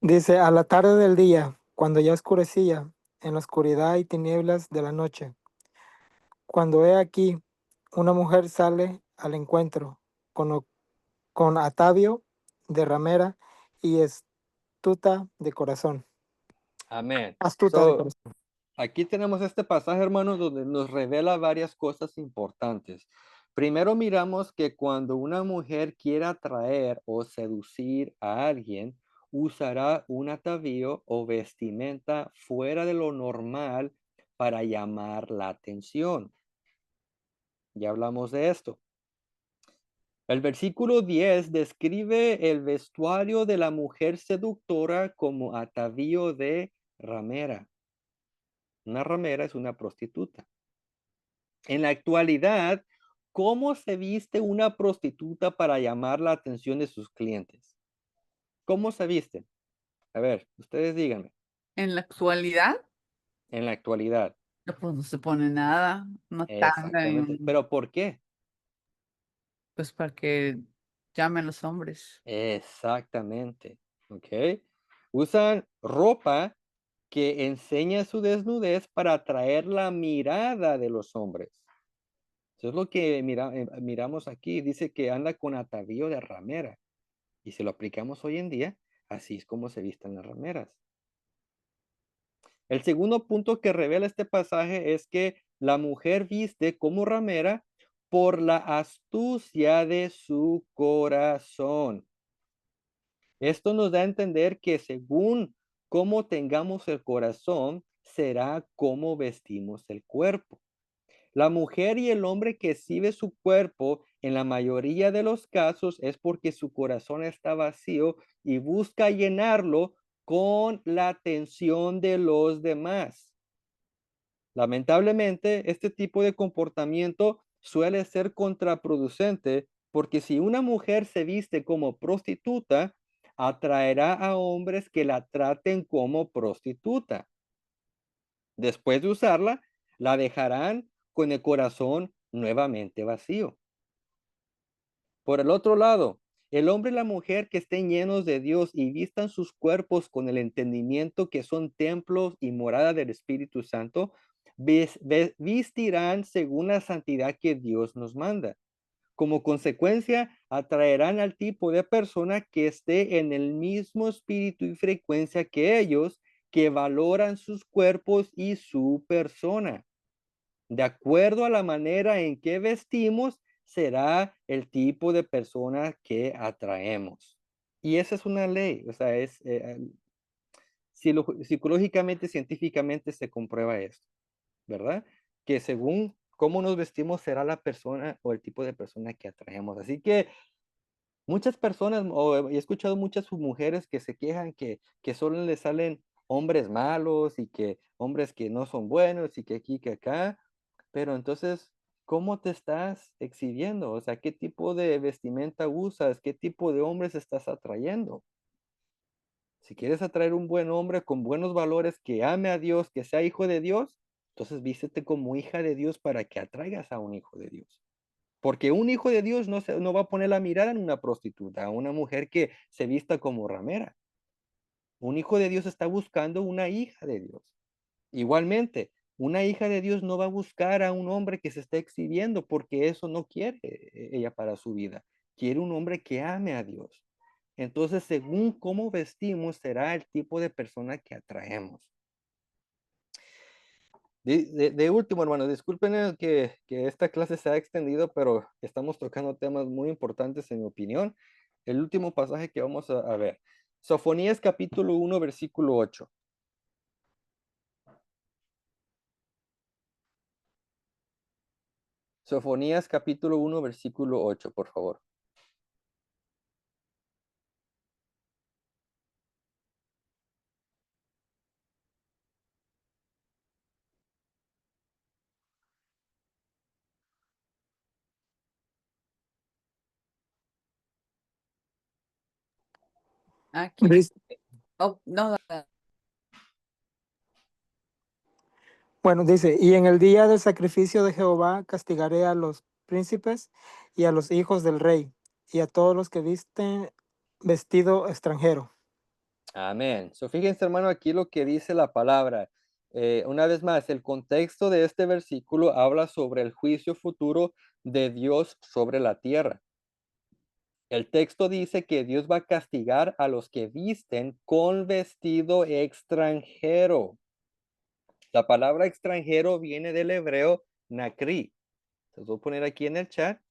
Dice, a la tarde del día, cuando ya oscurecía, en la oscuridad y tinieblas de la noche, cuando he aquí, una mujer sale al encuentro con atavio de ramera y de corazón. Amén. Astuta de corazón. Aquí tenemos este pasaje, hermanos, donde nos revela varias cosas importantes. Primero miramos que cuando una mujer quiera atraer o seducir a alguien, usará un atavío o vestimenta fuera de lo normal para llamar la atención. Ya hablamos de esto. El versículo 10 describe el vestuario de la mujer seductora como atavío de ramera. Una ramera es una prostituta. En la actualidad, ¿cómo se viste una prostituta para llamar la atención de sus clientes? ¿Cómo se visten? A ver, ustedes díganme, En la actualidad, en la actualidad. no, pues no se pone nada, una tanga y Exactamente. ¿Pero por qué? pues para que llamen los hombres. Exactamente. ¿Ok? Usan ropa que enseña su desnudez para atraer la mirada de los hombres. Eso es lo que miramos aquí. Dice que anda con atavío de ramera. Y si lo aplicamos hoy en día, así es como se visten las rameras. El segundo punto que revela este pasaje es que la mujer viste como ramera por la astucia de su corazón. Esto nos da a entender que según cómo tengamos el corazón, será cómo vestimos el cuerpo. La mujer y el hombre que exhibe su cuerpo en la mayoría de los casos es porque su corazón está vacío y busca llenarlo con la atención de los demás. Lamentablemente, este tipo de comportamiento suele ser contraproducente porque si una mujer se viste como prostituta, atraerá a hombres que la traten como prostituta. Después de usarla, la dejarán con el corazón nuevamente vacío. Por el otro lado, el hombre y la mujer que estén llenos de Dios y vistan sus cuerpos con el entendimiento que son templos y morada del Espíritu Santo, vestirán según la santidad que Dios nos manda. Como consecuencia, atraerán al tipo de persona que esté en el mismo espíritu y frecuencia que ellos, que valoran sus cuerpos y su persona. De acuerdo a la manera en que vestimos, será el tipo de persona que atraemos. Y esa es una ley, o sea, psicológicamente, científicamente se comprueba esto, ¿verdad? Que según cómo nos vestimos será la persona o el tipo de persona que atraemos. Así que muchas personas, o he escuchado muchas mujeres que se quejan que solo les salen hombres malos y que hombres que no son buenos y que aquí, que acá. Pero entonces, ¿cómo te estás exhibiendo? O sea, ¿qué tipo de vestimenta usas? ¿Qué tipo de hombres estás atrayendo? Si quieres atraer un buen hombre con buenos valores, que ame a Dios, que sea hijo de Dios, entonces vístete como hija de Dios para que atraigas a un hijo de Dios. Porque un hijo de Dios no va a poner la mirada en una prostituta, a una mujer que se vista como ramera. Un hijo de Dios está buscando una hija de Dios. Igualmente, una hija de Dios no va a buscar a un hombre que se esté exhibiendo porque eso no quiere ella para su vida. Quiere un hombre que ame a Dios. Entonces, según cómo vestimos, será el tipo de persona que atraemos. De último, hermano, disculpen que esta clase se ha extendido, pero estamos tocando temas muy importantes en mi opinión. El último pasaje que vamos a ver. Sofonías capítulo 1, versículo 8. Sofonías capítulo 1, versículo 8, por favor. Aquí. Dice- Oh, no, Bueno, dice, y en el día del sacrificio de Jehová castigaré a los príncipes y a los hijos del rey y a todos los que visten vestido extranjero. Amén. So, fíjense, hermano, aquí lo que dice la palabra. Una vez más, el contexto de este versículo habla sobre el juicio futuro de Dios sobre la tierra. El texto dice que Dios va a castigar a los que visten con vestido extranjero. La palabra extranjero viene del hebreo nakri. Los voy a poner aquí en el chat.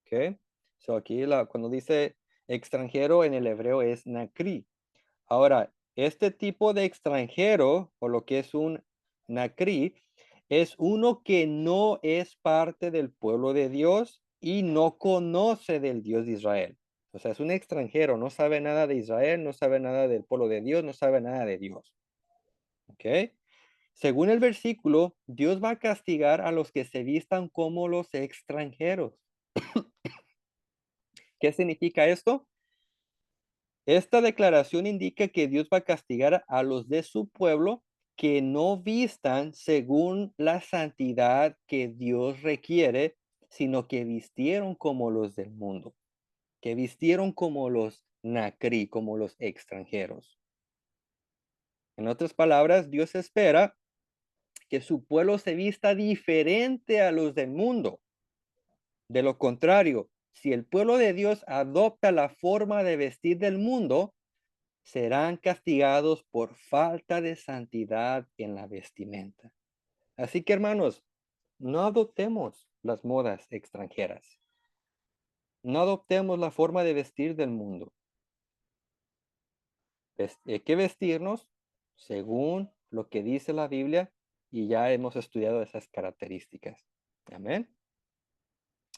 Ok. So aquí cuando dice extranjero en el hebreo es nakri. Ahora, este tipo de extranjero, o lo que es un nakri, es uno que no es parte del pueblo de Dios y no conoce del Dios de Israel. O sea, es un extranjero, no sabe nada de Israel, no sabe nada del pueblo de Dios, no sabe nada de Dios. ¿Ok? Según el versículo, Dios va a castigar a los que se vistan como los extranjeros. ¿Qué significa esto? Esta declaración indica que Dios va a castigar a los de su pueblo que no vistan según la santidad que Dios requiere, sino que vistieron como los del mundo, que vistieron como los nacri, como los extranjeros. En otras palabras, Dios espera que su pueblo se vista diferente a los del mundo. De lo contrario, si el pueblo de Dios adopta la forma de vestir del mundo, serán castigados por falta de santidad en la vestimenta. Así que, hermanos, no adoptemos las modas extranjeras. No adoptemos la forma de vestir del mundo. Hay que vestirnos según lo que dice la Biblia y ya hemos estudiado esas características. Amén.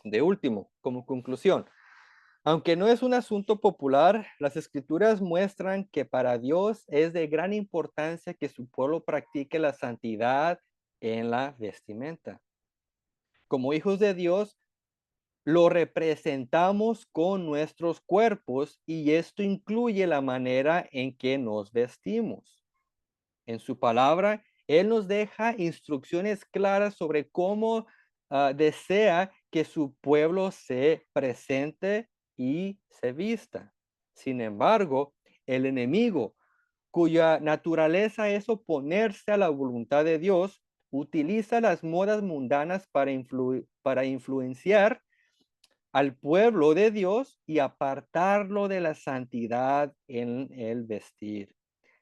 De último, como conclusión, aunque no es un asunto popular, las escrituras muestran que para Dios es de gran importancia que su pueblo practique la santidad en la vestimenta. Como hijos de Dios, lo representamos con nuestros cuerpos y esto incluye la manera en que nos vestimos. En su palabra, Él nos deja instrucciones claras sobre cómo desea que su pueblo se presente y se vista. Sin embargo, el enemigo, cuya naturaleza es oponerse a la voluntad de Dios, utiliza las modas mundanas para influenciar al pueblo de Dios y apartarlo de la santidad en el vestir.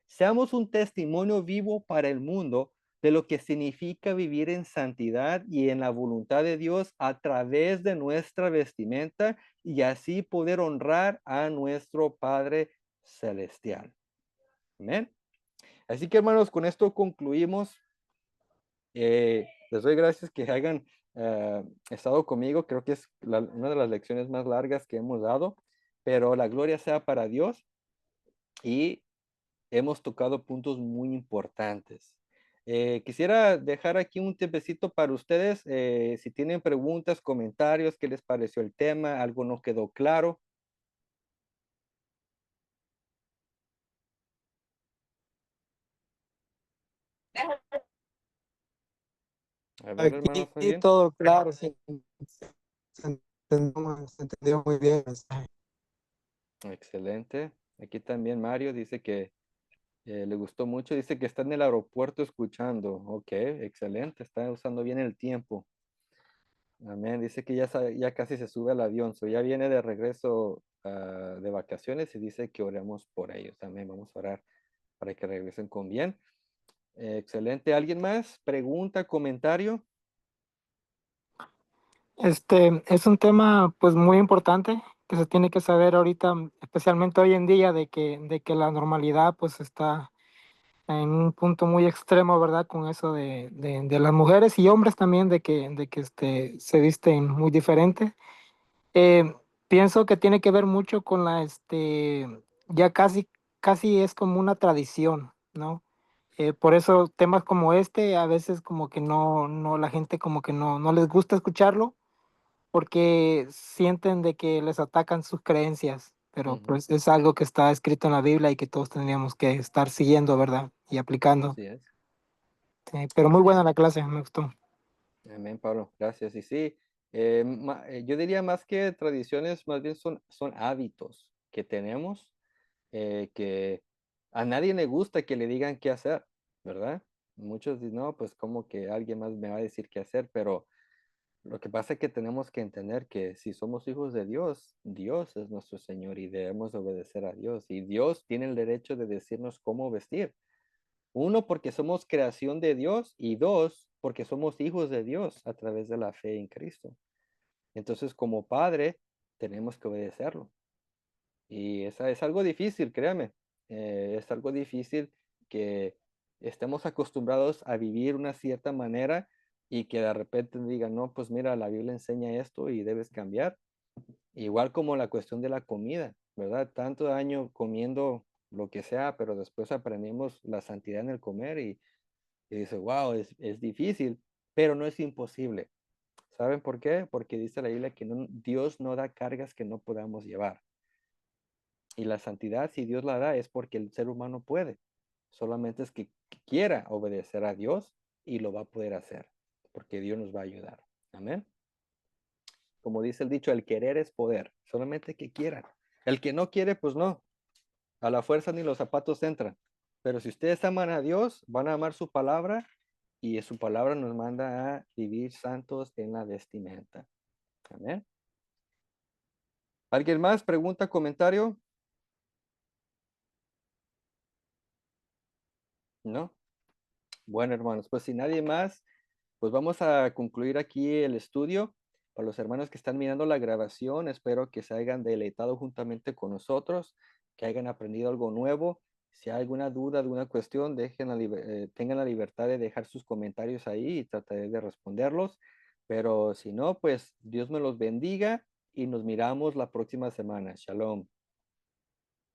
Seamos un testimonio vivo para el mundo de lo que significa vivir en santidad y en la voluntad de Dios a través de nuestra vestimenta y así poder honrar a nuestro Padre Celestial. Amén. Así que hermanos, con esto concluimos. Les doy gracias que hayan estado conmigo. Creo que es una de las lecciones más largas que hemos dado, pero la gloria sea para Dios y hemos tocado puntos muy importantes. Quisiera dejar aquí un tiempecito para ustedes. Si tienen preguntas, comentarios, qué les pareció el tema, algo no quedó claro. A ver, hermano Aquí Fabián. todo claro, sí, se entendió muy bien el mensaje. Excelente. Aquí también Mario dice que le gustó mucho. Dice que está en el aeropuerto escuchando. Ok, excelente. Está usando bien el tiempo. Amén. Dice que ya casi se sube al avión. Ya viene de regreso de vacaciones y dice que oremos por ellos. Amén. Vamos a orar para que regresen con bien. Excelente. ¿Alguien más? ¿Pregunta, comentario? Es un tema pues muy importante que se tiene que saber ahorita, especialmente hoy en día, de que la normalidad pues está en un punto muy extremo, ¿verdad? Con eso de las mujeres y hombres también, de que se visten muy diferente. Eh, Pienso que tiene que ver mucho con ya casi es como una tradición, ¿no? Por eso temas como este a veces como que la gente como que no les gusta escucharlo porque sienten de que les atacan sus creencias, pero Ujú. pues es algo que está escrito en la Biblia y que todos tendríamos que estar siguiendo, ¿verdad? Y aplicando. Así es. Sí, pero muy buena Amén. la clase, me gustó. Amén, Pablo. Gracias. Y sí, yo diría más que tradiciones, más bien son hábitos que tenemos que a nadie le gusta que le digan qué hacer, ¿verdad? Muchos dicen, no, pues como que alguien más me va a decir qué hacer, pero lo que pasa es que tenemos que entender que si somos hijos de Dios, Dios es nuestro Señor y debemos obedecer a Dios. Y Dios tiene el derecho de decirnos cómo vestir. Uno, porque somos creación de Dios y dos, porque somos hijos de Dios a través de la fe en Cristo. Entonces, como padre, tenemos que obedecerlo. Y esa es algo difícil, créame. Es algo difícil que estemos acostumbrados a vivir una cierta manera y que de repente digan, no, pues mira, la Biblia enseña esto y debes cambiar. Igual como la cuestión de la comida, ¿verdad? Tanto año comiendo lo que sea, pero después aprendimos la santidad en el comer y dice, wow, es difícil, pero no es imposible. ¿Saben por qué? Porque dice la Biblia que Dios no da cargas que no podamos llevar. Y la santidad, si Dios la da, es porque el ser humano puede. Solamente es que quiera obedecer a Dios y lo va a poder hacer, porque Dios nos va a ayudar. Amén. Como dice el dicho, el querer es poder. Solamente que quiera. El que no quiere, pues no. A la fuerza ni los zapatos entran. Pero si ustedes aman a Dios, van a amar su palabra y su palabra nos manda a vivir santos en la vestimenta. Amén. ¿Alguien más? ¿Pregunta, comentario? ¿No? Bueno, hermanos, pues si nadie más, pues vamos a concluir aquí el estudio. Para los hermanos que están mirando la grabación, espero que se hayan deleitado juntamente con nosotros, que hayan aprendido algo nuevo. Si hay alguna duda, alguna cuestión, tengan la libertad de dejar sus comentarios ahí y trataré de responderlos. Pero si no, pues Dios me los bendiga y nos miramos la próxima semana. Shalom.